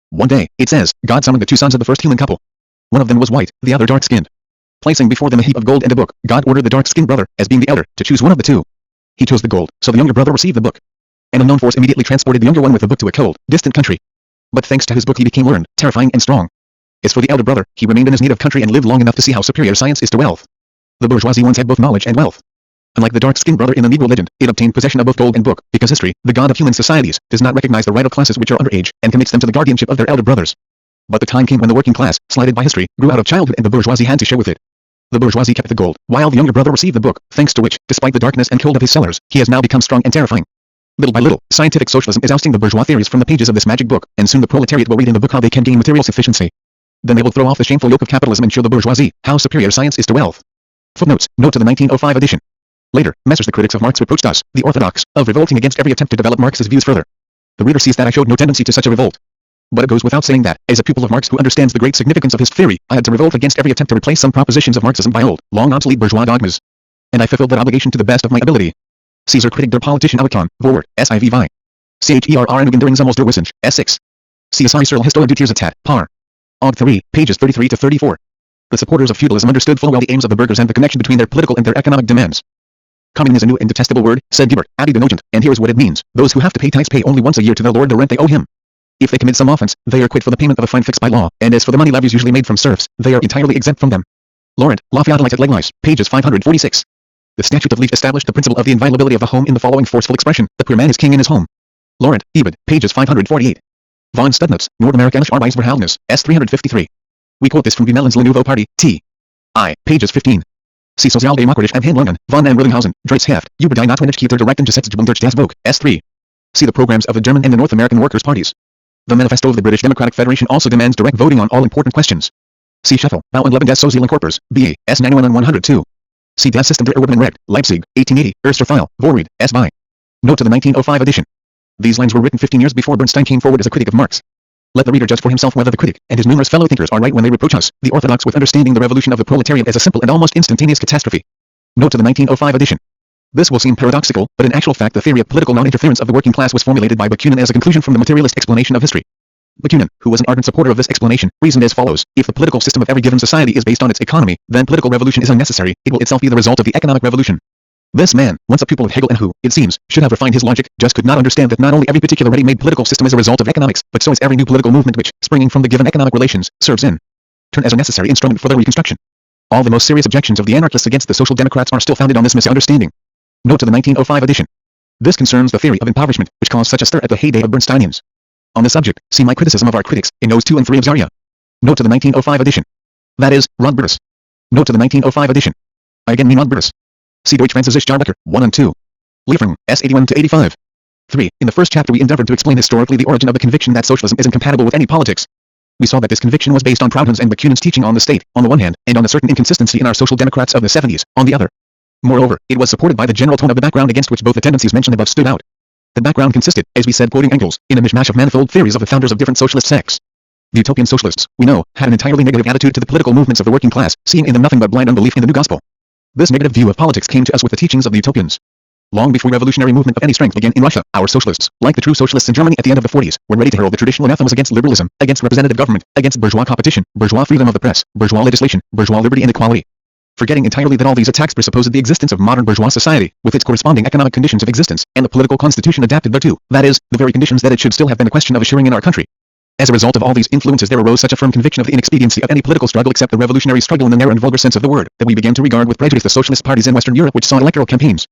One day, it says, God summoned the two sons of the first human couple. One of them was white, the other dark-skinned. Placing before them a heap of gold and a book, God ordered the dark-skinned brother, as being the elder, to choose one of the two. He chose the gold, so the younger brother received the book. An unknown force immediately transported the younger one with the book to a cold, distant country. But thanks to his book he became learned, terrifying and strong. As for the elder brother, he remained in his native country and lived long enough to see how superior science is to wealth. The bourgeoisie once had both knowledge and wealth. Unlike the dark-skinned brother in the Negro legend, it obtained possession of both gold and book, because history, the god of human societies, does not recognize the right of classes which are underage, and commits them to the guardianship of their elder brothers. But the time came when the working class, slighted by history, grew out of childhood and the bourgeoisie had to share with it. The bourgeoisie kept the gold, while the younger brother received the book, thanks to which, despite the darkness and cold of his cellars, he has now become strong and terrifying. Little by little, scientific socialism is ousting the bourgeois theories from the pages of this magic book, and soon the proletariat will read in the book how they can gain material sufficiency. Then they will throw off the shameful yoke of capitalism and show the bourgeoisie how superior science is to wealth. Footnotes. Note to the 1905 edition. Later, Messrs. The critics of Marx reproached us, the orthodox, of revolting against every attempt to develop Marx's views further. The reader sees that I showed no tendency to such a revolt. But it goes without saying that, as a pupil of Marx who understands the great significance of his theory, I had to revolt against every attempt to replace some propositions of Marxism by old, long obsolete bourgeois dogmas. And I fulfilled that obligation to the best of my ability. Caesar critic der Politischen Auton, Vorwort, SIV. CHERR Erinnerungssammelsdurchwissenschaft, S6. CSI Cyril Historia du Tiersatz, par. Aug 3, pages 33 to 34. The supporters of feudalism understood full well the aims of the burghers and the connection between their political and their economic demands. Communism is a new and detestable word, said Gebert, Abbe de Nogent, and here is what it means. Those who have to pay tax pay only once a year to their lord the rent they owe him. If they commit some offense, they are quit for the payment of a fine fixed by law, and as for the money levies usually made from serfs, they are entirely exempt from them. Laurent, La Feudalite at Legnice, pages 546. The Statute of Liege established the principle of the inviolability of the home in the following forceful expression: the poor man is king in his home. Laurent, Ebed, pages 548. Von Studnitz, Nordamerikanische Arbeitsverhältnis, S. 353. We quote this from Gmelins Le Nouveau Parti, T. I, pages 15. See Sozialdemokratische Handlungen, von and Willinghausen, Heft, über die Notwendigkeit der direkten Gesetzgebung durch das Volk, S. 3. See the programs of the German and the North American Workers' Parties. The Manifesto of the British Democratic Federation also demands direct voting on all important questions. See Scheffel, Bau und Leben des Sozialen Korpus, B.A., S. 91-102. See Das System der Erwerbenen Leipzig, 1880, Erster File, Vorrede, S. by. Note to the 1905 edition. These lines were written 15 years before Bernstein came forward as a critic of Marx. Let the reader judge for himself whether the critic and his numerous fellow thinkers are right when they reproach us, the orthodox, with understanding the revolution of the proletariat as a simple and almost instantaneous catastrophe. Note to the 1905 edition. This will seem paradoxical, but in actual fact the theory of political non-interference of the working class was formulated by Bakunin as a conclusion from the materialist explanation of history. Bakunin, who was an ardent supporter of this explanation, reasoned as follows: if the political system of every given society is based on its economy, then political revolution is unnecessary, it will itself be the result of the economic revolution. This man, once a pupil of Hegel and who, it seems, should have refined his logic, just could not understand that not only every particular ready-made political system is a result of economics, but so is every new political movement which, springing from the given economic relations, serves in turn as a necessary instrument for their reconstruction. All the most serious objections of the anarchists against the social democrats are still founded on this misunderstanding. Note to the 1905 edition. This concerns the theory of impoverishment, which caused such a stir at the heyday of Bernsteinians. On this subject, see my criticism of our critics, in Notes 2 and 3 of Zarya. Note to the 1905 edition. That is, Rodbertus. Note to the 1905 edition. I again mean Rodbertus. See Deutsch Französisch Jahrbecker, 1 and 2. Lieferung, S. 81 to 85. 3. In the first chapter we endeavored to explain historically the origin of the conviction that socialism is incompatible with any politics. We saw that this conviction was based on Proudhon's and Bakunin's teaching on the state, on the one hand, and on a certain inconsistency in our social democrats of the 70s, on the other. Moreover, it was supported by the general tone of the background against which both the tendencies mentioned above stood out. The background consisted, as we said quoting Engels, in a mishmash of manifold theories of the founders of different socialist sects. The utopian socialists, we know, had an entirely negative attitude to the political movements of the working class, seeing in them nothing but blind unbelief in the new gospel. This negative view of politics came to us with the teachings of the utopians. Long before revolutionary movement of any strength began in Russia, our socialists, like the true socialists in Germany at the end of the 40s, were ready to hurl the traditional anathemas against liberalism, against representative government, against bourgeois competition, bourgeois freedom of the press, bourgeois legislation, bourgeois liberty and equality. Forgetting entirely that all these attacks presupposed the existence of modern bourgeois society, with its corresponding economic conditions of existence, and the political constitution adapted thereto, that is, the very conditions that it should still have been a question of assuring in our country. As a result of all these influences there arose such a firm conviction of the inexpediency of any political struggle except the revolutionary struggle in the narrow and vulgar sense of the word, that we began to regard with prejudice the socialist parties in Western Europe which saw electoral campaigns,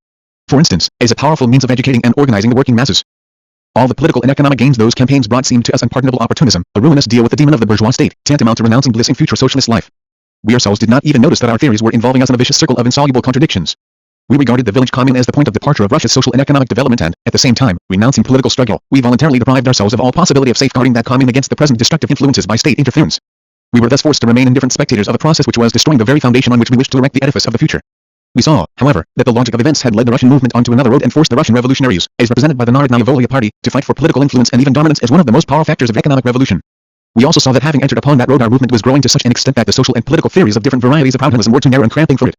for instance, as a powerful means of educating and organizing the working masses. All the political and economic gains those campaigns brought seemed to us unpardonable opportunism, a ruinous deal with the demon of the bourgeois state, tantamount to renouncing bliss in future socialist life. We ourselves did not even notice that our theories were involving us in a vicious circle of insoluble contradictions. We regarded the village commune as the point of departure of Russia's social and economic development and, at the same time, renouncing political struggle, we voluntarily deprived ourselves of all possibility of safeguarding that commune against the present destructive influences by state interference. We were thus forced to remain indifferent spectators of a process which was destroying the very foundation on which we wished to erect the edifice of the future. We saw, however, that the logic of events had led the Russian movement onto another road and forced the Russian revolutionaries, as represented by the Narodnaya Volia party, to fight for political influence and even dominance as one of the most powerful factors of economic revolution. We also saw that having entered upon that road our movement was growing to such an extent that the social and political theories of different varieties of Proudhonism were too narrow and cramping for it.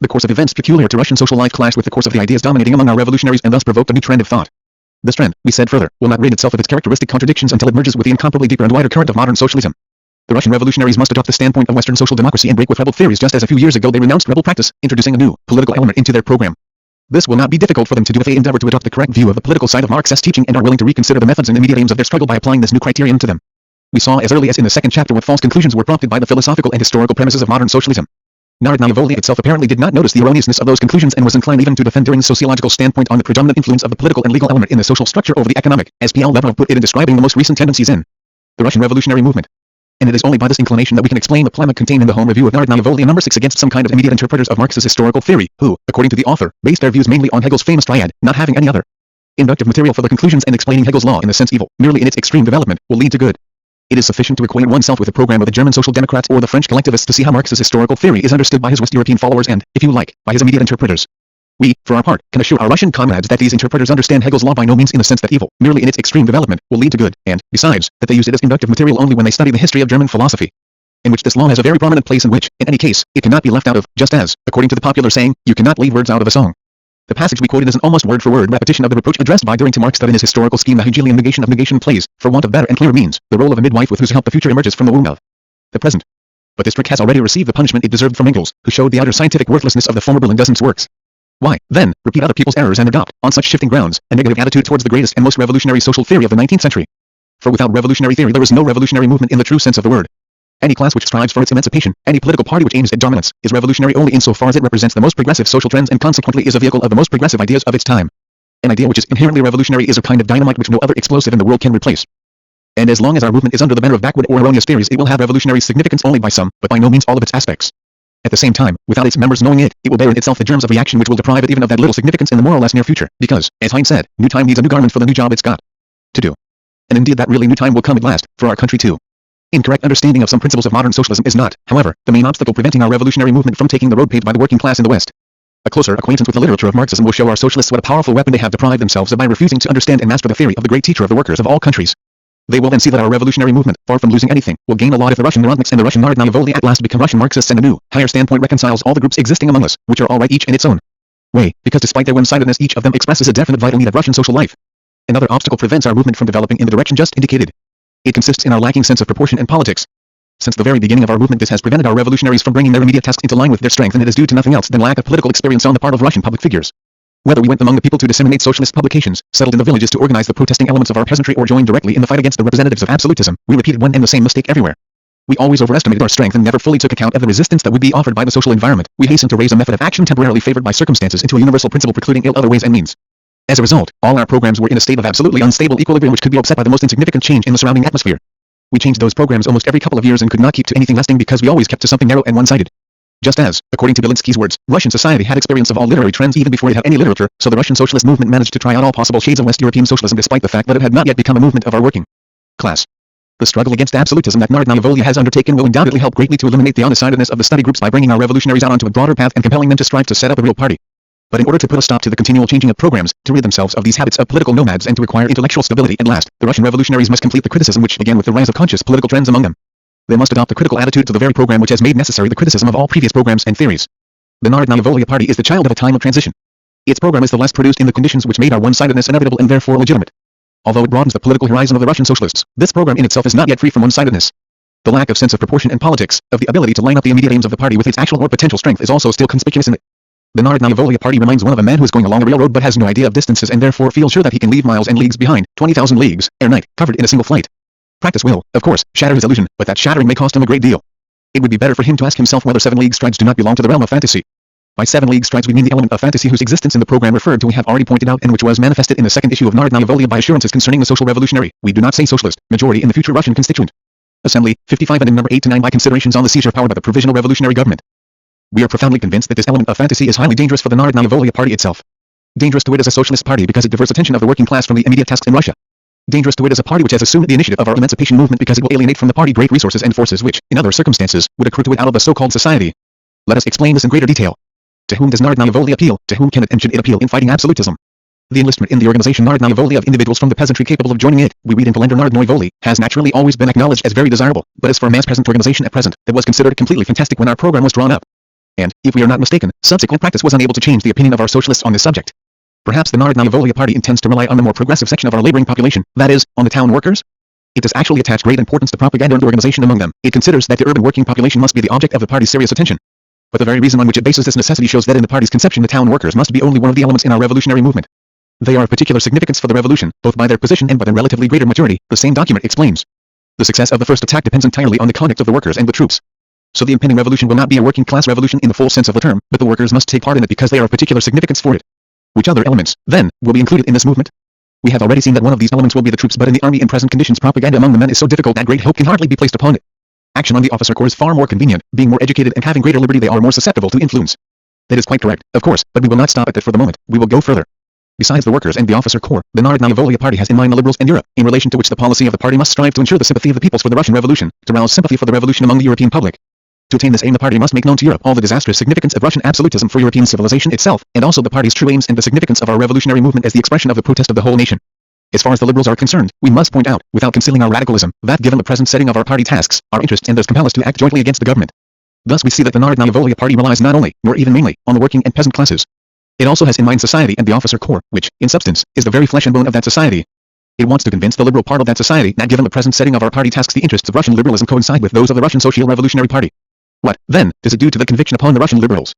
The course of events peculiar to Russian social life clashed with the course of the ideas dominating among our revolutionaries and thus provoked a new trend of thought. This trend, we said further, will not rid itself of its characteristic contradictions until it merges with the incomparably deeper and wider current of modern socialism. The Russian revolutionaries must adopt the standpoint of Western social democracy and break with rebel theories just as a few years ago they renounced rebel practice, introducing a new, political element into their program. This will not be difficult for them to do if they endeavor to adopt the correct view of the political side of Marx's teaching and are willing to reconsider the methods and immediate aims of their struggle by applying this new criterion to them. We saw as early as in the second chapter what false conclusions were prompted by the philosophical and historical premises of modern socialism. Narodnaya Volia itself apparently did not notice the erroneousness of those conclusions and was inclined even to defend during the sociological standpoint on the predominant influence of the political and legal element in the social structure over the economic, as P.L. Levrov put it in describing the most recent tendencies in the Russian revolutionary movement. And it is only by this inclination that we can explain the polemic contained in the home review of Narodnaya Volia number 6 against some kind of immediate interpreters of Marx's historical theory, who, according to the author, based their views mainly on Hegel's famous triad, not having any other inductive material for the conclusions and explaining Hegel's law in the sense evil, merely in its extreme development, will lead to good. It is sufficient to acquaint oneself with the program of the German Social Democrats or the French collectivists to see how Marx's historical theory is understood by his West European followers and, if you like, by his immediate interpreters. We, for our part, can assure our Russian comrades that these interpreters understand Hegel's law by no means in the sense that evil, merely in its extreme development, will lead to good, and, besides, that they use it as inductive material only when they study the history of German philosophy, in which this law has a very prominent place and which, in any case, it cannot be left out of, just as, according to the popular saying, you cannot leave words out of a song. The passage we quoted is an almost word-for-word repetition of the reproach addressed by Düring to Marx that in his historical scheme the Hegelian negation of negation plays, for want of better and clearer means, the role of a midwife with whose help the future emerges from the womb of the present. But this trick has already received the punishment it deserved from Engels, who showed the utter scientific worthlessness of the former Berlin-Dozens's works. Why, then, repeat other people's errors and adopt, on such shifting grounds, a negative attitude towards the greatest and most revolutionary social theory of the 19th century? For without revolutionary theory there is no revolutionary movement in the true sense of the word. Any class which strives for its emancipation, any political party which aims at dominance, is revolutionary only insofar as it represents the most progressive social trends and consequently is a vehicle of the most progressive ideas of its time. An idea which is inherently revolutionary is a kind of dynamite which no other explosive in the world can replace. And as long as our movement is under the banner of backward or erroneous theories it will have revolutionary significance only by some, but by no means all of its aspects. At the same time, without its members knowing it, it will bear in itself the germs of reaction which will deprive it even of that little significance in the more or less near future, because, as Heinz said, new time needs a new garment for the new job it's got to do. And indeed that really new time will come at last, for our country too. Incorrect understanding of some principles of modern socialism is not, however, the main obstacle preventing our revolutionary movement from taking the road paved by the working class in the West. A closer acquaintance with the literature of Marxism will show our socialists what a powerful weapon they have deprived themselves of by refusing to understand and master the theory of the great teacher of the workers of all countries. They will then see that our revolutionary movement, far from losing anything, will gain a lot if the Russian Narodniks and the Russian Narodnaya Volia at last become Russian Marxists and a new, higher standpoint reconciles all the groups existing among us, which are all right each in its own way, because despite their one-sidedness each of them expresses a definite vital need of Russian social life. Another obstacle prevents our movement from developing in the direction just indicated. It consists in our lacking sense of proportion in politics. Since the very beginning of our movement this has prevented our revolutionaries from bringing their immediate tasks into line with their strength, and it is due to nothing else than lack of political experience on the part of Russian public figures. Whether we went among the people to disseminate socialist publications, settled in the villages to organize the protesting elements of our peasantry or joined directly in the fight against the representatives of absolutism, we repeated one and the same mistake everywhere. We always overestimated our strength and never fully took account of the resistance that would be offered by the social environment. We hastened to raise a method of action temporarily favored by circumstances into a universal principle precluding ill other ways and means. As a result, all our programs were in a state of absolutely unstable equilibrium which could be upset by the most insignificant change in the surrounding atmosphere. We changed those programs almost every couple of years and could not keep to anything lasting because we always kept to something narrow and one-sided. Just as, according to Belinsky's words, Russian society had experience of all literary trends even before it had any literature, so the Russian socialist movement managed to try out all possible shades of West European socialism despite the fact that it had not yet become a movement of our working class. The struggle against absolutism that Narodnaya Volia has undertaken will undoubtedly help greatly to eliminate the undecidedness of the study groups by bringing our revolutionaries out onto a broader path and compelling them to strive to set up a real party. But in order to put a stop to the continual changing of programs, to rid themselves of these habits of political nomads and to acquire intellectual stability at last, the Russian revolutionaries must complete the criticism which began with the rise of conscious political trends among them. They must adopt the critical attitude to the very program which has made necessary the criticism of all previous programs and theories. The Narodnaya Volia party is the child of a time of transition. Its program is the last produced in the conditions which made our one-sidedness inevitable and therefore legitimate. Although it broadens the political horizon of the Russian socialists, this program in itself is not yet free from one-sidedness. The lack of sense of proportion in politics, of the ability to line up the immediate aims of the party with its actual or potential strength is also still conspicuous in it. The Narodnaya Volia party reminds one of a man who is going along a railroad but has no idea of distances and therefore feels sure that he can leave miles and leagues behind, 20,000 leagues, ere night, covered in a single flight. Practice will, of course, shatter his illusion, but that shattering may cost him a great deal. It would be better for him to ask himself whether 7 league strides do not belong to the realm of fantasy. By 7 league strides we mean the element of fantasy whose existence in the program referred to we have already pointed out and which was manifested in the second issue of Narodnaya Volia by assurances concerning the social revolutionary, we do not say socialist, majority in the future Russian constituent Assembly, 55 and in number 8 to 9 by considerations on the seizure power by the provisional revolutionary government. We are profoundly convinced that this element of fantasy is highly dangerous for the Narodnaya Volia party itself. Dangerous to it as a socialist party because it diverts attention of the working class from the immediate tasks in Russia. Dangerous to it as a party which has assumed the initiative of our emancipation movement because it will alienate from the party great resources and forces which, in other circumstances, would accrue to it out of the so-called society. Let us explain this in greater detail. To whom does Narodnaya Volia appeal? To whom can it and should it appeal in fighting absolutism? The enlistment in the organization Narodnaya Volia of individuals from the peasantry capable of joining it, we read in Kalender Narodnoy Voli, has naturally always been acknowledged as very desirable, but as for a mass present organization at present, that was considered completely fantastic when our program was drawn up. And, if we are not mistaken, subsequent practice was unable to change the opinion of our socialists on this subject. Perhaps the Narodnaya Volia party intends to rely on the more progressive section of our laboring population, that is, on the town workers? It does actually attach great importance to propaganda and organization among them. It considers that the urban working population must be the object of the party's serious attention. But the very reason on which it bases this necessity shows that in the party's conception the town workers must be only one of the elements in our revolutionary movement. They are of particular significance for the revolution, both by their position and by their relatively greater maturity, the same document explains. The success of the first attack depends entirely on the conduct of the workers and the troops. So the impending revolution will not be a working class revolution in the full sense of the term, but the workers must take part in it because they are of particular significance for it. Which other elements, then, will be included in this movement? We have already seen that one of these elements will be the troops, but in the army in present conditions propaganda among the men is so difficult that great hope can hardly be placed upon it. Action on the officer corps is far more convenient, being more educated and having greater liberty they are more susceptible to influence. That is quite correct, of course, but we will not stop at that for the moment, we will go further. Besides the workers and the officer corps, the Narodnaya Volya Party has in mind the liberals in Europe, in relation to which the policy of the party must strive to ensure the sympathy of the peoples for the Russian Revolution, to rouse sympathy for the revolution among the European public. To attain this aim the party must make known to Europe all the disastrous significance of Russian absolutism for European civilization itself, and also the party's true aims and the significance of our revolutionary movement as the expression of the protest of the whole nation. As far as the liberals are concerned, we must point out, without concealing our radicalism, that given the present setting of our party tasks, our interests and thus compel us to act jointly against the government. Thus we see that the Narodnaya Volya Party relies not only, nor even mainly, on the working and peasant classes. It also has in mind society and the officer corps, which, in substance, is the very flesh and bone of that society. It wants to convince the liberal part of that society that given the present setting of our party tasks the interests of Russian liberalism coincide with those of the Russian Social Revolutionary Party. What, then, does it do to the conviction upon the Russian liberals?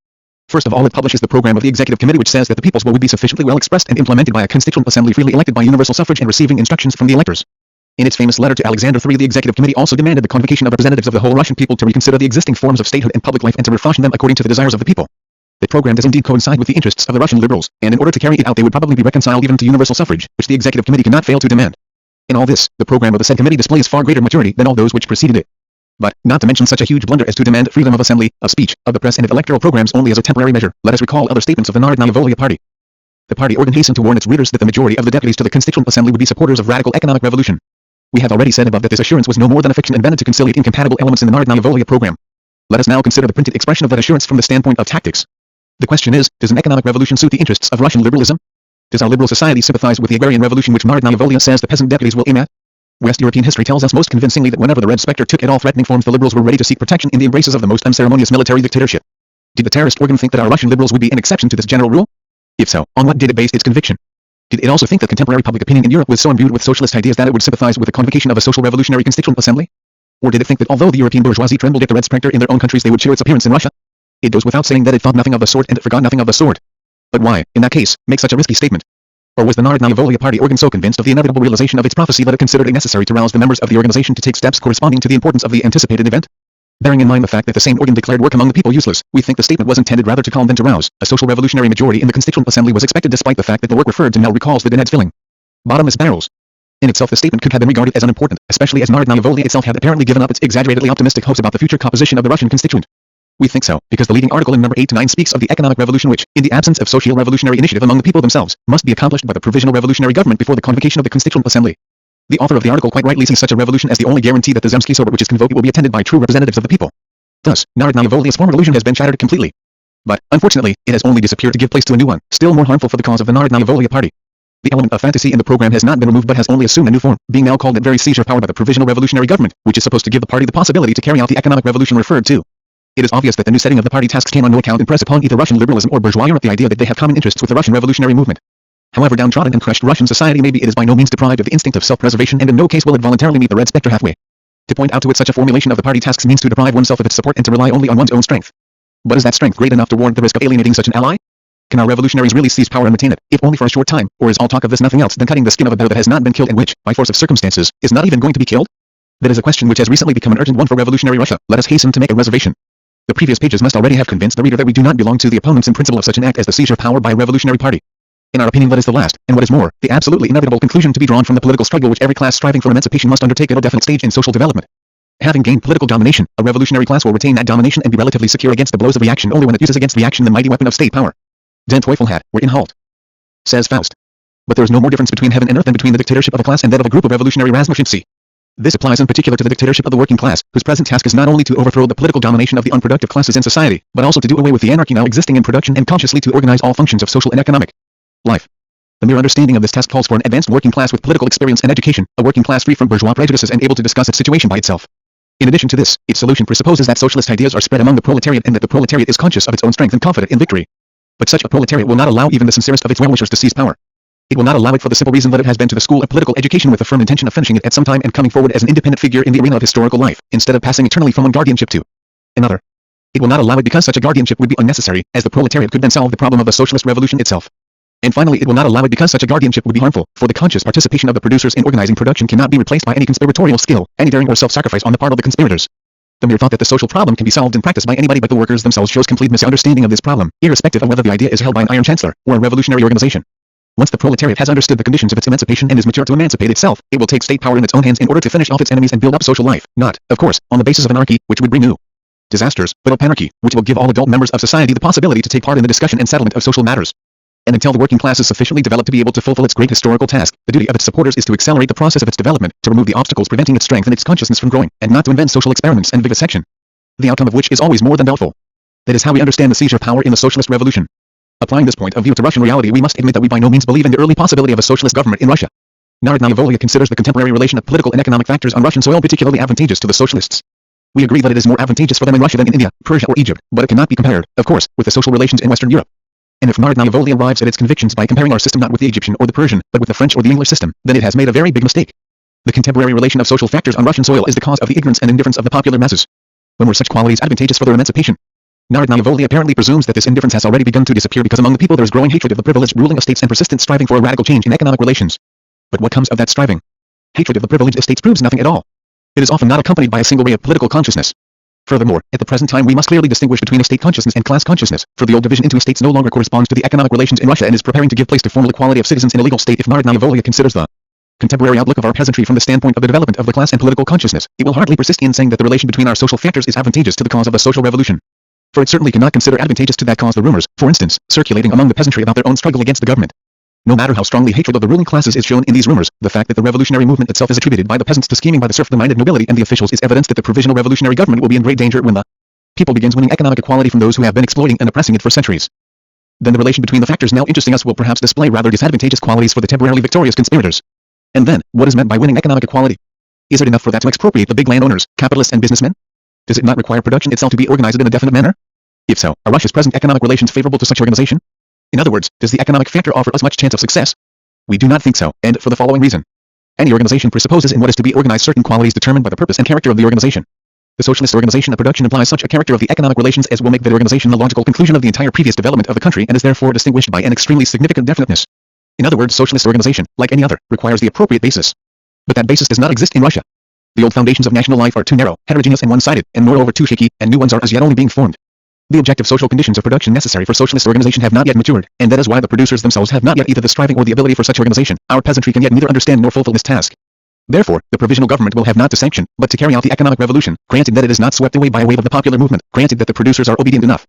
First of all, it publishes the program of the Executive Committee which says that the people's will would be sufficiently well expressed and implemented by a constituent assembly freely elected by universal suffrage and receiving instructions from the electors. In its famous letter to Alexander III, the Executive Committee also demanded the convocation of representatives of the whole Russian people to reconsider the existing forms of statehood and public life and to refashion them according to the desires of the people. The program does indeed coincide with the interests of the Russian liberals, and in order to carry it out they would probably be reconciled even to universal suffrage, which the Executive Committee cannot fail to demand. In all this, the program of the said committee displays far greater maturity than all those which preceded it. But, not to mention such a huge blunder as to demand freedom of assembly, of speech, of the press and of electoral programs only as a temporary measure, let us recall other statements of the Narodnaya Volya Party. The party organ hastened to warn its readers that the majority of the deputies to the Constituent Assembly would be supporters of radical economic revolution. We have already said above that this assurance was no more than a fiction invented to conciliate incompatible elements in the Narodnaya Volya program. Let us now consider the printed expression of that assurance from the standpoint of tactics. The question is, does an economic revolution suit the interests of Russian liberalism? Does our liberal society sympathize with the agrarian revolution which Narodnaya Volya says the peasant deputies will aim at? West European history tells us most convincingly that whenever the Red Spectre took at all threatening forms the liberals were ready to seek protection in the embraces of the most unceremonious military dictatorship. Did the terrorist organ think that our Russian liberals would be an exception to this general rule? If so, on what did it base its conviction? Did it also think that contemporary public opinion in Europe was so imbued with socialist ideas that it would sympathize with the convocation of a social revolutionary constituent assembly? Or did it think that although the European bourgeoisie trembled at the Red Spectre in their own countries they would share its appearance in Russia? It goes without saying that it thought nothing of the sort and it forgot nothing of the sort. But why, in that case, make such a risky statement? Or was the Narodnaya Volya Party organ so convinced of the inevitable realization of its prophecy that it considered it necessary to rouse the members of the organization to take steps corresponding to the importance of the anticipated event? Bearing in mind the fact that the same organ declared work among the people useless, we think the statement was intended rather to calm than to rouse. A social revolutionary majority in the Constituent Assembly was expected despite the fact that the work referred to now recalls the deadheads filling bottomless barrels. In itself the statement could have been regarded as unimportant, especially as Narodnaya Volya itself had apparently given up its exaggeratedly optimistic hopes about the future composition of the Russian constituent. We think so, because the leading article in number 8 to 9 speaks of the economic revolution which, in the absence of social revolutionary initiative among the people themselves, must be accomplished by the provisional revolutionary government before the convocation of the Constituent Assembly. The author of the article quite rightly sees such a revolution as the only guarantee that the Zemsky Sobor which is convoked will be attended by true representatives of the people. Thus, Narodnaya Volya's former illusion has been shattered completely. But, unfortunately, it has only disappeared to give place to a new one, still more harmful for the cause of the Narodnaya Volya Party. The element of fantasy in the program has not been removed but has only assumed a new form, being now called at very seizure power by the provisional revolutionary government, which is supposed to give the party the possibility to carry out the economic revolution referred to. It is obvious that the new setting of the party tasks can on no account impress upon either Russian liberalism or bourgeois Europe the idea that they have common interests with the Russian revolutionary movement. However downtrodden and crushed Russian society may be, it is by no means deprived of the instinct of self-preservation and in no case will it voluntarily meet the Red Spectre halfway. To point out to it such a formulation of the party tasks means to deprive oneself of its support and to rely only on one's own strength. But is that strength great enough to warrant the risk of alienating such an ally? Can our revolutionaries really seize power and retain it, if only for a short time, or is all talk of this nothing else than cutting the skin of a bear that has not been killed and which, by force of circumstances, is not even going to be killed? That is a question which has recently become an urgent one for revolutionary Russia. Let us hasten to make a reservation. The previous pages must already have convinced the reader that we do not belong to the opponents in principle of such an act as the seizure of power by a revolutionary party. In our opinion that is the last, and what is more, the absolutely inevitable conclusion to be drawn from the political struggle which every class striving for emancipation must undertake at a definite stage in social development. Having gained political domination, a revolutionary class will retain that domination and be relatively secure against the blows of reaction only when it uses against reaction the mighty weapon of state power. Den Teufel hat, we're in halt. Says Faust. But there is no more difference between heaven and earth than between the dictatorship of a class and that of a group of revolutionary Razmoshinci. This applies in particular to the dictatorship of the working class, whose present task is not only to overthrow the political domination of the unproductive classes in society, but also to do away with the anarchy now existing in production and consciously to organize all functions of social and economic life. The mere understanding of this task calls for an advanced working class with political experience and education, a working class free from bourgeois prejudices and able to discuss its situation by itself. In addition to this, its solution presupposes that socialist ideas are spread among the proletariat and that the proletariat is conscious of its own strength and confident in victory. But such a proletariat will not allow even the sincerest of its well-wishers to seize power. It will not allow it for the simple reason that it has been to the school of political education with the firm intention of finishing it at some time and coming forward as an independent figure in the arena of historical life, instead of passing eternally from one guardianship to another. It will not allow it because such a guardianship would be unnecessary, as the proletariat could then solve the problem of the socialist revolution itself. And finally, it will not allow it because such a guardianship would be harmful, for the conscious participation of the producers in organizing production cannot be replaced by any conspiratorial skill, any daring or self-sacrifice on the part of the conspirators. The mere thought that the social problem can be solved in practice by anybody but the workers themselves shows complete misunderstanding of this problem, irrespective of whether the idea is held by an iron chancellor or a revolutionary organization. Once the proletariat has understood the conditions of its emancipation and is mature to emancipate itself, it will take state power in its own hands in order to finish off its enemies and build up social life, not, of course, on the basis of anarchy, which would bring new disasters, but of panarchy, which will give all adult members of society the possibility to take part in the discussion and settlement of social matters. And until the working class is sufficiently developed to be able to fulfill its great historical task, the duty of its supporters is to accelerate the process of its development, to remove the obstacles preventing its strength and its consciousness from growing, and not to invent social experiments and vivisection, the outcome of which is always more than doubtful. That is how we understand the seizure of power in the socialist revolution. Applying this point of view to Russian reality, we must admit that we by no means believe in the early possibility of a socialist government in Russia. Narodnaya Volya considers the contemporary relation of political and economic factors on Russian soil particularly advantageous to the socialists. We agree that it is more advantageous for them in Russia than in India, Persia or Egypt, but it cannot be compared, of course, with the social relations in Western Europe. And if Narodnaya Volya arrives at its convictions by comparing our system not with the Egyptian or the Persian, but with the French or the English system, then it has made a very big mistake. The contemporary relation of social factors on Russian soil is the cause of the ignorance and indifference of the popular masses. When were such qualities advantageous for their emancipation? Narodnaya Volya apparently presumes that this indifference has already begun to disappear because among the people there is growing hatred of the privileged ruling estates and persistent striving for a radical change in economic relations. But what comes of that striving? Hatred of the privileged estates proves nothing at all. It is often not accompanied by a single ray of political consciousness. Furthermore, at the present time we must clearly distinguish between estate consciousness and class consciousness, for the old division into estates no longer corresponds to the economic relations in Russia and is preparing to give place to formal equality of citizens in a legal state. If Narodnaya Volya considers the contemporary outlook of our peasantry from the standpoint of the development of the class and political consciousness, it will hardly persist in saying that the relation between our social factors is advantageous to the cause of the social revolution. For it certainly cannot consider advantageous to that cause the rumors, for instance, circulating among the peasantry about their own struggle against the government. No matter how strongly hatred of the ruling classes is shown in these rumors, the fact that the revolutionary movement itself is attributed by the peasants to scheming by the serf-minded nobility and the officials is evidence that the provisional revolutionary government will be in great danger when the people begins winning economic equality from those who have been exploiting and oppressing it for centuries. Then the relation between the factors now interesting us will perhaps display rather disadvantageous qualities for the temporarily victorious conspirators. And then, what is meant by winning economic equality? Is it enough for that to expropriate the big landowners, capitalists and businessmen? Does it not require production itself to be organized in a definite manner? If so, are Russia's present economic relations favorable to such organization? In other words, does the economic factor offer us much chance of success? We do not think so, and for the following reason. Any organization presupposes in what is to be organized certain qualities determined by the purpose and character of the organization. The socialist organization of production implies such a character of the economic relations as will make that organization the logical conclusion of the entire previous development of the country and is therefore distinguished by an extremely significant definiteness. In other words, socialist organization, like any other, requires the appropriate basis. But that basis does not exist in Russia. The old foundations of national life are too narrow, heterogeneous and one-sided, and moreover too shaky, and new ones are as yet only being formed. The objective social conditions of production necessary for socialist organization have not yet matured, and that is why the producers themselves have not yet either the striving or the ability for such organization. Our peasantry can yet neither understand nor fulfill this task. Therefore, the provisional government will have not to sanction, but to carry out the economic revolution, granted that it is not swept away by a wave of the popular movement, granted that the producers are obedient enough.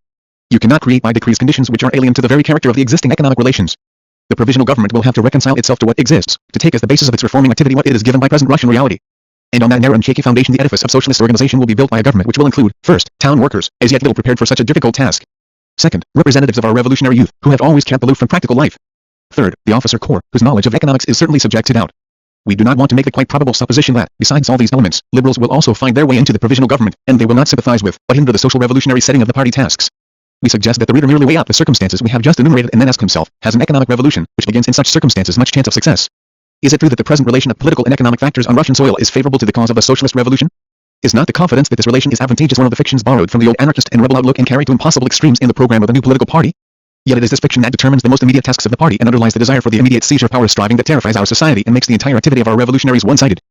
You cannot create by decrees conditions which are alien to the very character of the existing economic relations. The provisional government will have to reconcile itself to what exists, to take as the basis of its reforming activity what it is given by present Russian reality. And on that narrow and shaky foundation the edifice of socialist organization will be built by a government which will include, first, town workers, as yet little prepared for such a difficult task. Second, representatives of our revolutionary youth, who have always kept aloof from practical life. Third, the officer corps, whose knowledge of economics is certainly subject to doubt. We do not want to make the quite probable supposition that, besides all these elements, liberals will also find their way into the provisional government, and they will not sympathize with, but hinder the social revolutionary setting of the party tasks. We suggest that the reader merely weigh out the circumstances we have just enumerated and then ask himself, has an economic revolution, which begins in such circumstances much chance of success? Is it true that the present relation of political and economic factors on Russian soil is favorable to the cause of the socialist revolution? Is not the confidence that this relation is advantageous one of the fictions borrowed from the old anarchist and rebel outlook and carried to impossible extremes in the program of the new political party? Yet it is this fiction that determines the most immediate tasks of the party and underlies the desire for the immediate seizure of power striving that terrifies our society and makes the entire activity of our revolutionaries one-sided.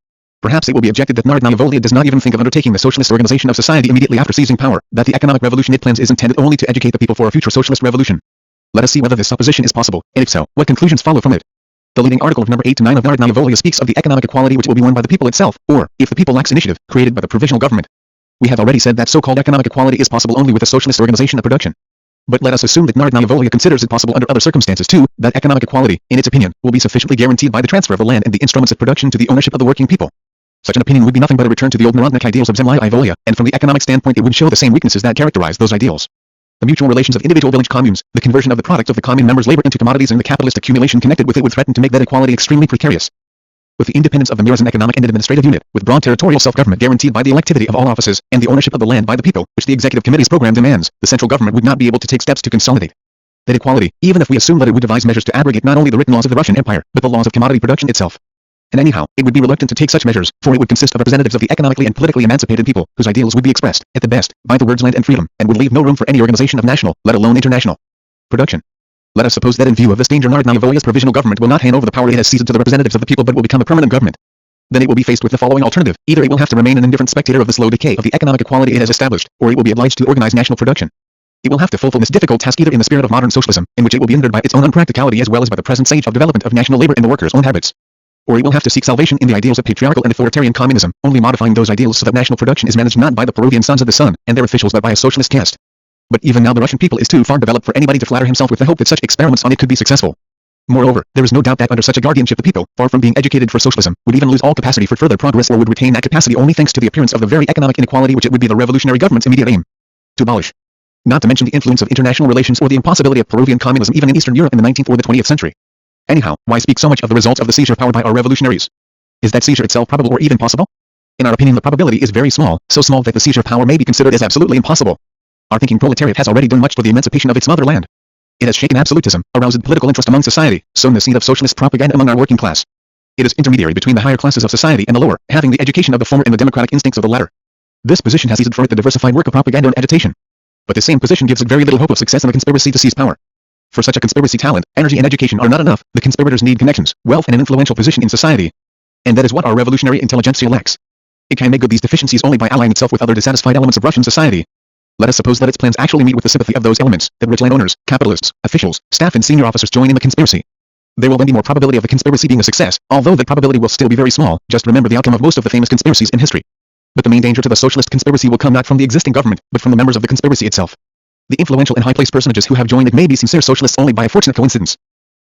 Perhaps it will be objected that Narodnaya Volya does not even think of undertaking the socialist organization of society immediately after seizing power, that the economic revolution it plans is intended only to educate the people for a future socialist revolution. Let us see whether this supposition is possible, and if so, what conclusions follow from it. The leading article of number 8 to 9 of Narodnaya Volya speaks of the economic equality which will be won by the people itself, or, if the people lacks initiative, created by the provisional government. We have already said that so-called economic equality is possible only with a socialist organization of production. But let us assume that Narodnaya Volya considers it possible under other circumstances too, that economic equality, in its opinion, will be sufficiently guaranteed by the transfer of the land and the instruments of production to the ownership of the working people. Such an opinion would be nothing but a return to the old Narodnik ideals of Zemlya Volya, and from the economic standpoint it would show the same weaknesses that characterize those ideals. The mutual relations of individual village communes, the conversion of the product of the commune members' labor into commodities and the capitalist accumulation connected with it would threaten to make that equality extremely precarious. With the independence of the mere as an economic and administrative unit, with broad territorial self-government guaranteed by the electivity of all offices, and the ownership of the land by the people, which the executive committee's program demands, the central government would not be able to take steps to consolidate that equality, even if we assume that it would devise measures to abrogate not only the written laws of the Russian Empire, but the laws of commodity production itself. And anyhow, it would be reluctant to take such measures, for it would consist of representatives of the economically and politically emancipated people, whose ideals would be expressed, at the best, by the words land and freedom, and would leave no room for any organization of national, let alone international, production. Let us suppose that in view of this danger Narodnaya Volya's provisional government will not hand over the power it has seized to the representatives of the people but will become a permanent government. Then it will be faced with the following alternative. Either it will have to remain an indifferent spectator of the slow decay of the economic equality it has established, or it will be obliged to organize national production. It will have to fulfill this difficult task either in the spirit of modern socialism, in which it will be hindered by its own unpracticality as well as by the present stage of development of national labor in the workers' own habits. Or it will have to seek salvation in the ideals of patriarchal and authoritarian communism, only modifying those ideals so that national production is managed not by the Peruvian sons of the sun and their officials but by a socialist caste. But even now the Russian people is too far developed for anybody to flatter himself with the hope that such experiments on it could be successful. Moreover, there is no doubt that under such a guardianship the people, far from being educated for socialism, would even lose all capacity for further progress or would retain that capacity only thanks to the appearance of the very economic inequality which it would be the revolutionary government's immediate aim to abolish. Not to mention the influence of international relations or the impossibility of Peruvian communism even in Eastern Europe in the 19th or the 20th century. Anyhow, why speak so much of the results of the seizure power by our revolutionaries? Is that seizure itself probable or even possible? In our opinion the probability is very small, so small that the seizure power may be considered as absolutely impossible. Our thinking proletariat has already done much for the emancipation of its motherland. It has shaken absolutism, aroused political interest among society, sown the seed of socialist propaganda among our working class. It is intermediary between the higher classes of society and the lower, having the education of the former and the democratic instincts of the latter. This position has eased for it the diversified work of propaganda and agitation. But this same position gives it very little hope of success in the conspiracy to seize power. For such a conspiracy talent, energy and education are not enough, the conspirators need connections, wealth and an influential position in society. And that is what our revolutionary intelligentsia lacks. It can make good these deficiencies only by allying itself with other dissatisfied elements of Russian society. Let us suppose that its plans actually meet with the sympathy of those elements, that rich landowners, capitalists, officials, staff and senior officers join in the conspiracy. There will then be more probability of the conspiracy being a success, although that probability will still be very small, just remember the outcome of most of the famous conspiracies in history. But the main danger to the socialist conspiracy will come not from the existing government, but from the members of the conspiracy itself. The influential and high-placed personages who have joined it may be sincere socialists only by a fortunate coincidence.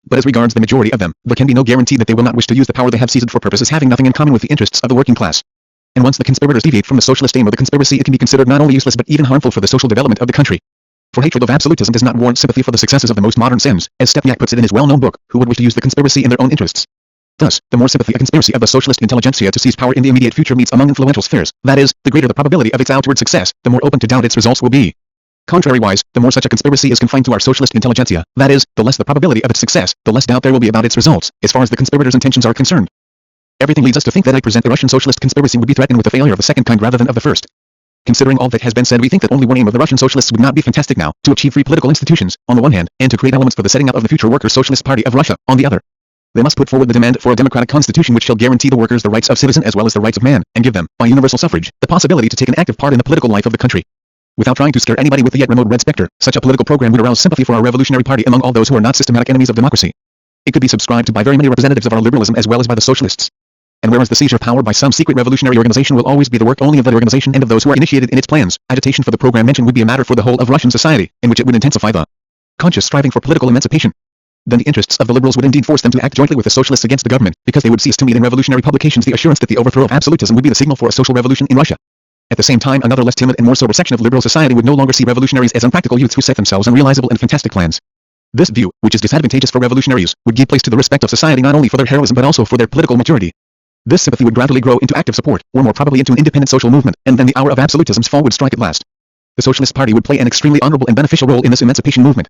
But as regards the majority of them, there can be no guarantee that they will not wish to use the power they have seized for purposes having nothing in common with the interests of the working class. And once the conspirators deviate from the socialist aim of the conspiracy it can be considered not only useless but even harmful for the social development of the country. For hatred of absolutism does not warrant sympathy for the successes of the most modern sins, as Stepniak puts it in his well-known book, who would wish to use the conspiracy in their own interests. Thus, the more sympathy a conspiracy of the socialist intelligentsia to seize power in the immediate future meets among influential spheres, that is, the greater the probability of its outward success, the more open to doubt its results will be. Contrariwise, the more such a conspiracy is confined to our socialist intelligentsia, that is, the less the probability of its success, the less doubt there will be about its results, as far as the conspirators' intentions are concerned. Everything leads us to think that I present the Russian socialist conspiracy would be threatened with the failure of the second kind rather than of the first. Considering all that has been said, we think that only one aim of the Russian socialists would not be fantastic now, to achieve free political institutions, on the one hand, and to create elements for the setting up of the future Workers' Socialist Party of Russia, on the other. They must put forward the demand for a democratic constitution which shall guarantee the workers the rights of citizen as well as the rights of man, and give them, by universal suffrage, the possibility to take an active part in the political life of the country. Without trying to scare anybody with the yet remote red spectre, such a political program would arouse sympathy for our revolutionary party among all those who are not systematic enemies of democracy. It could be subscribed to by very many representatives of our liberalism as well as by the socialists. And whereas the seizure power by some secret revolutionary organization will always be the work only of that organization and of those who are initiated in its plans, agitation for the program mentioned would be a matter for the whole of Russian society, in which it would intensify the conscious striving for political emancipation. Then the interests of the liberals would indeed force them to act jointly with the socialists against the government, because they would cease to meet in revolutionary publications the assurance that the overthrow of absolutism would be the signal for a social revolution in Russia. At the same time, another less timid and more sober section of liberal society would no longer see revolutionaries as unpractical youths who set themselves unrealizable and fantastic plans. This view, which is disadvantageous for revolutionaries, would give place to the respect of society not only for their heroism but also for their political maturity. This sympathy would gradually grow into active support, or more probably into an independent social movement, and then the hour of absolutism's fall would strike at last. The Socialist Party would play an extremely honorable and beneficial role in this emancipation movement.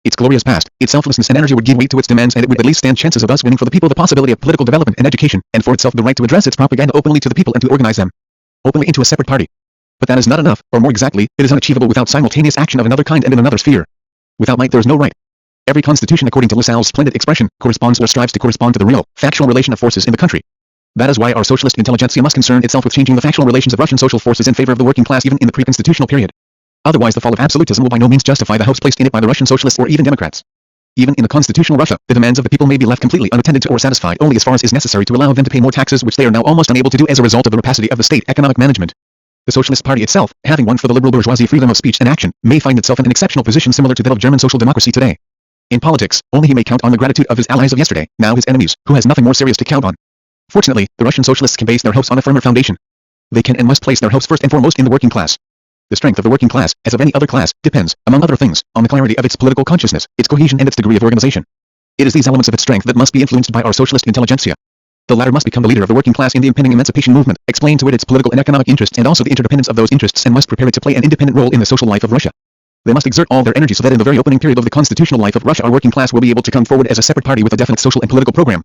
Its glorious past, its selflessness and energy would give weight to its demands, and it would at least stand chances of thus winning for the people the possibility of political development and education, and for itself the right to address its propaganda openly to the people and to organize them openly into a separate party. But that is not enough, or more exactly, it is unachievable without simultaneous action of another kind and in another sphere. Without might there is no right. Every constitution, according to Lassalle's splendid expression, corresponds or strives to correspond to the real, factual relation of forces in the country. That is why our socialist intelligentsia must concern itself with changing the factual relations of Russian social forces in favor of the working class even in the pre-constitutional period. Otherwise the fall of absolutism will by no means justify the hopes placed in it by the Russian socialists or even Democrats. Even in the constitutional Russia, the demands of the people may be left completely unattended to or satisfied only as far as is necessary to allow them to pay more taxes, which they are now almost unable to do as a result of the rapacity of the state economic management. The Socialist Party itself, having won for the liberal bourgeoisie freedom of speech and action, may find itself in an exceptional position similar to that of German social democracy today. In politics, only he may count on the gratitude of his allies of yesterday, now his enemies, who has nothing more serious to count on. Fortunately, the Russian socialists can base their hopes on a firmer foundation. They can and must place their hopes first and foremost in the working class. The strength of the working class, as of any other class, depends, among other things, on the clarity of its political consciousness, its cohesion and its degree of organization. It is these elements of its strength that must be influenced by our socialist intelligentsia. The latter must become the leader of the working class in the impending emancipation movement, explain to it its political and economic interests and also the interdependence of those interests, and must prepare it to play an independent role in the social life of Russia. They must exert all their energy so that in the very opening period of the constitutional life of Russia our working class will be able to come forward as a separate party with a definite social and political program.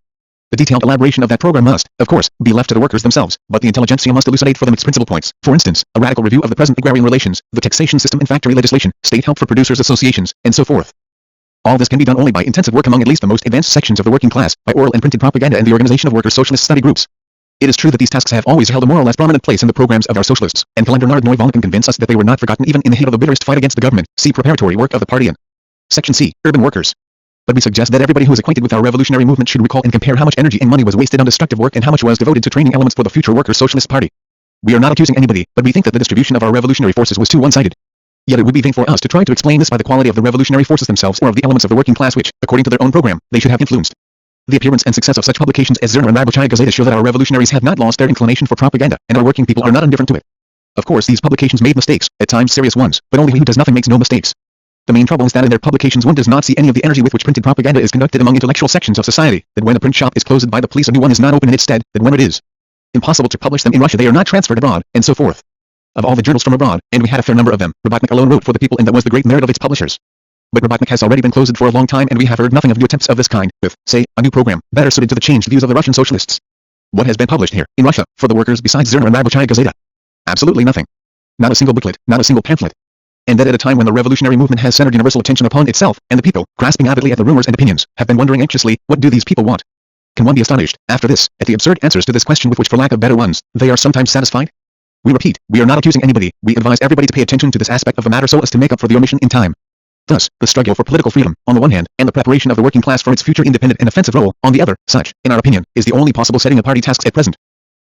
The detailed elaboration of that program must, of course, be left to the workers themselves, but the intelligentsia must elucidate for them its principal points. For instance, a radical review of the present agrarian relations, the taxation system and factory legislation, state help for producers' associations, and so forth. All this can be done only by intensive work among at least the most advanced sections of the working class, by oral and printed propaganda and the organization of workers' socialist study groups. It is true that these tasks have always held a more or less prominent place in the programs of our socialists, and Kalender Narodnoy can convince us that they were not forgotten even in the heat of the bitterest fight against the government. See preparatory work of the party in Section C, Urban Workers. But we suggest that everybody who is acquainted with our revolutionary movement should recall and compare how much energy and money was wasted on destructive work and how much was devoted to training elements for the future Workers' Socialist Party. We are not accusing anybody, but we think that the distribution of our revolutionary forces was too one-sided. Yet it would be vain for us to try to explain this by the quality of the revolutionary forces themselves or of the elements of the working class which, according to their own program, they should have influenced. The appearance and success of such publications as Zerno and Rabochaya Gazeta show that our revolutionaries have not lost their inclination for propaganda, and our working people are not indifferent to it. Of course these publications made mistakes, at times serious ones, but only he who does nothing makes no mistakes. The main trouble is that in their publications one does not see any of the energy with which printed propaganda is conducted among intellectual sections of society, that when a print shop is closed by the police a new one is not opened in its stead, that when it is impossible to publish them in Russia they are not transferred abroad, and so forth. Of all the journals from abroad, and we had a fair number of them, Robotnik alone wrote for the people and that was the great merit of its publishers. But Robotnik has already been closed for a long time and we have heard nothing of new attempts of this kind, with, say, a new program, better suited to the changed views of the Russian socialists. What has been published here, in Russia, for the workers besides Zerno and Rabochaya Gazeta? Absolutely nothing. Not a single booklet, not a single pamphlet. And that at a time when the revolutionary movement has centered universal attention upon itself, and the people, grasping avidly at the rumors and opinions, have been wondering anxiously, what do these people want? Can one be astonished, after this, at the absurd answers to this question with which for lack of better ones, they are sometimes satisfied? We repeat, we are not accusing anybody, we advise everybody to pay attention to this aspect of the matter so as to make up for the omission in time. Thus, the struggle for political freedom, on the one hand, and the preparation of the working class for its future independent and offensive role, on the other, such, in our opinion, is the only possible setting of party tasks at present.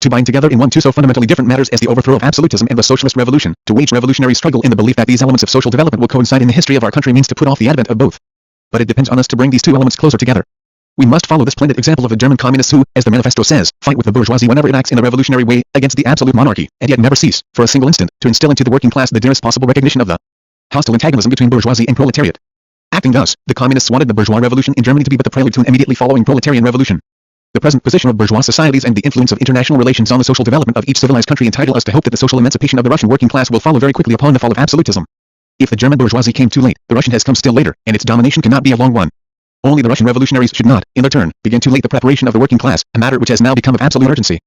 To bind together in one two so fundamentally different matters as the overthrow of absolutism and the socialist revolution, to wage revolutionary struggle in the belief that these elements of social development will coincide in the history of our country means to put off the advent of both. But it depends on us to bring these two elements closer together. We must follow the splendid example of the German communists who, as the manifesto says, fight with the bourgeoisie whenever it acts in a revolutionary way, against the absolute monarchy, and yet never cease, for a single instant, to instill into the working class the dearest possible recognition of the hostile antagonism between bourgeoisie and proletariat. Acting thus, the communists wanted the bourgeois revolution in Germany to be but the prelude to an immediately following proletarian revolution. The present position of bourgeois societies and the influence of international relations on the social development of each civilized country entitle us to hope that the social emancipation of the Russian working class will follow very quickly upon the fall of absolutism. If the German bourgeoisie came too late, the Russian has come still later, and its domination cannot be a long one. Only the Russian revolutionaries should not, in their turn, begin too late the preparation of the working class, a matter which has now become of absolute urgency.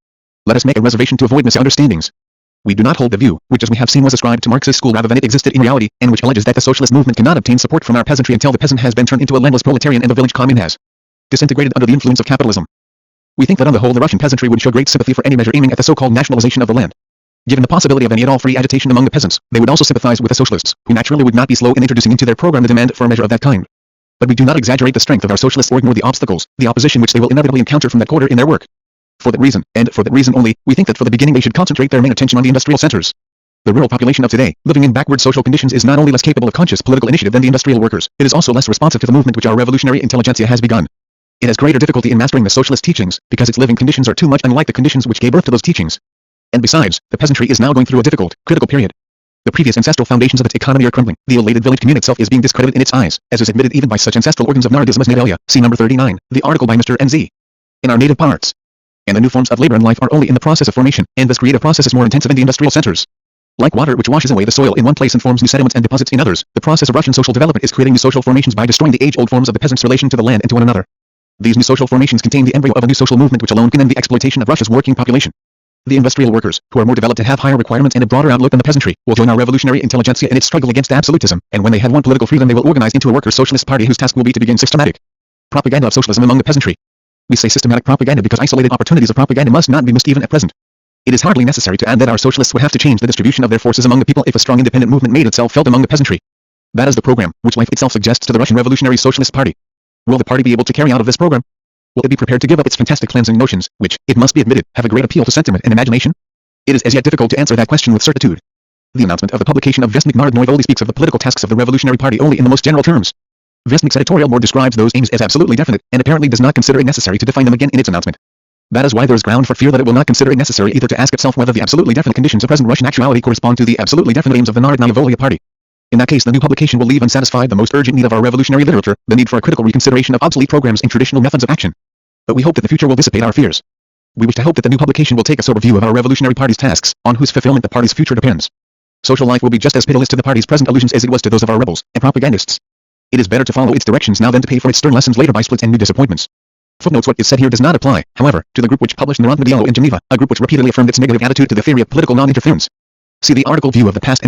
Let us make a reservation to avoid misunderstandings. We do not hold the view, which as we have seen was ascribed to Marx's school rather than it existed in reality, and which alleges that the socialist movement cannot obtain support from our peasantry until the peasant has been turned into a landless proletarian and the village commune has disintegrated under the influence of capitalism. We think that on the whole the Russian peasantry would show great sympathy for any measure aiming at the so-called nationalization of the land. Given the possibility of any at all free agitation among the peasants, they would also sympathize with the socialists, who naturally would not be slow in introducing into their program the demand for a measure of that kind. But we do not exaggerate the strength of our socialists or ignore the obstacles, the opposition which they will inevitably encounter from that quarter in their work. For that reason, and for that reason only, we think that for the beginning they should concentrate their main attention on the industrial centers. The rural population of today, living in backward social conditions, is not only less capable of conscious political initiative than the industrial workers, it is also less responsive to the movement which our revolutionary intelligentsia has begun. It has greater difficulty in mastering the socialist teachings, because its living conditions are too much unlike the conditions which gave birth to those teachings. And besides, the peasantry is now going through a difficult, critical period. The previous ancestral foundations of its economy are crumbling. The elated village commune itself is being discredited in its eyes, as is admitted even by such ancestral organs of Narodism as Nadalia. See number 39, the article by Mr. N.Z. In our native parts. And the new forms of labor and life are only in the process of formation, and this creative process is more intensive in the industrial centers. Like water which washes away the soil in one place and forms new sediments and deposits in others, the process of Russian social development is creating new social formations by destroying the age-old forms of the peasant's relation to the land and to one another. These new social formations contain the embryo of a new social movement which alone can end the exploitation of Russia's working population. The industrial workers, who are more developed and have higher requirements and a broader outlook than the peasantry, will join our revolutionary intelligentsia in its struggle against absolutism, and when they have won political freedom they will organize into a workers' socialist party whose task will be to begin systematic propaganda of socialism among the peasantry. We say systematic propaganda because isolated opportunities of propaganda must not be missed even at present. It is hardly necessary to add that our socialists would have to change the distribution of their forces among the people if a strong independent movement made itself felt among the peasantry. That is the program which life itself suggests to the Russian Revolutionary Socialist Party. Will the party be able to carry out of this program? Will it be prepared to give up its fantastic cleansing notions, which, it must be admitted, have a great appeal to sentiment and imagination? It is as yet difficult to answer that question with certitude. The announcement of the publication of Vestnik Narodnoy only speaks of the political tasks of the Revolutionary Party only in the most general terms. Vestnik's editorial board describes those aims as absolutely definite, and apparently does not consider it necessary to define them again in its announcement. That is why there is ground for fear that it will not consider it necessary either to ask itself whether the absolutely definite conditions of present Russian actuality correspond to the absolutely definite aims of the Narodnaya Volia Party. In that case the new publication will leave unsatisfied the most urgent need of our revolutionary literature, the need for a critical reconsideration of obsolete programs and traditional methods of action. But we hope that the future will dissipate our fears. We wish to hope that the new publication will take a sober view of our revolutionary party's tasks, on whose fulfillment the party's future depends. Social life will be just as pitiless to the party's present illusions as it was to those of our rebels and propagandists. It is better to follow its directions now than to pay for its stern lessons later by splits and new disappointments. Footnotes: what is said here does not apply, however, to the group which published Narodnoye Dielo in Geneva, a group which repeatedly affirmed its negative attitude to the theory of political non-interference. See the article View of the Past and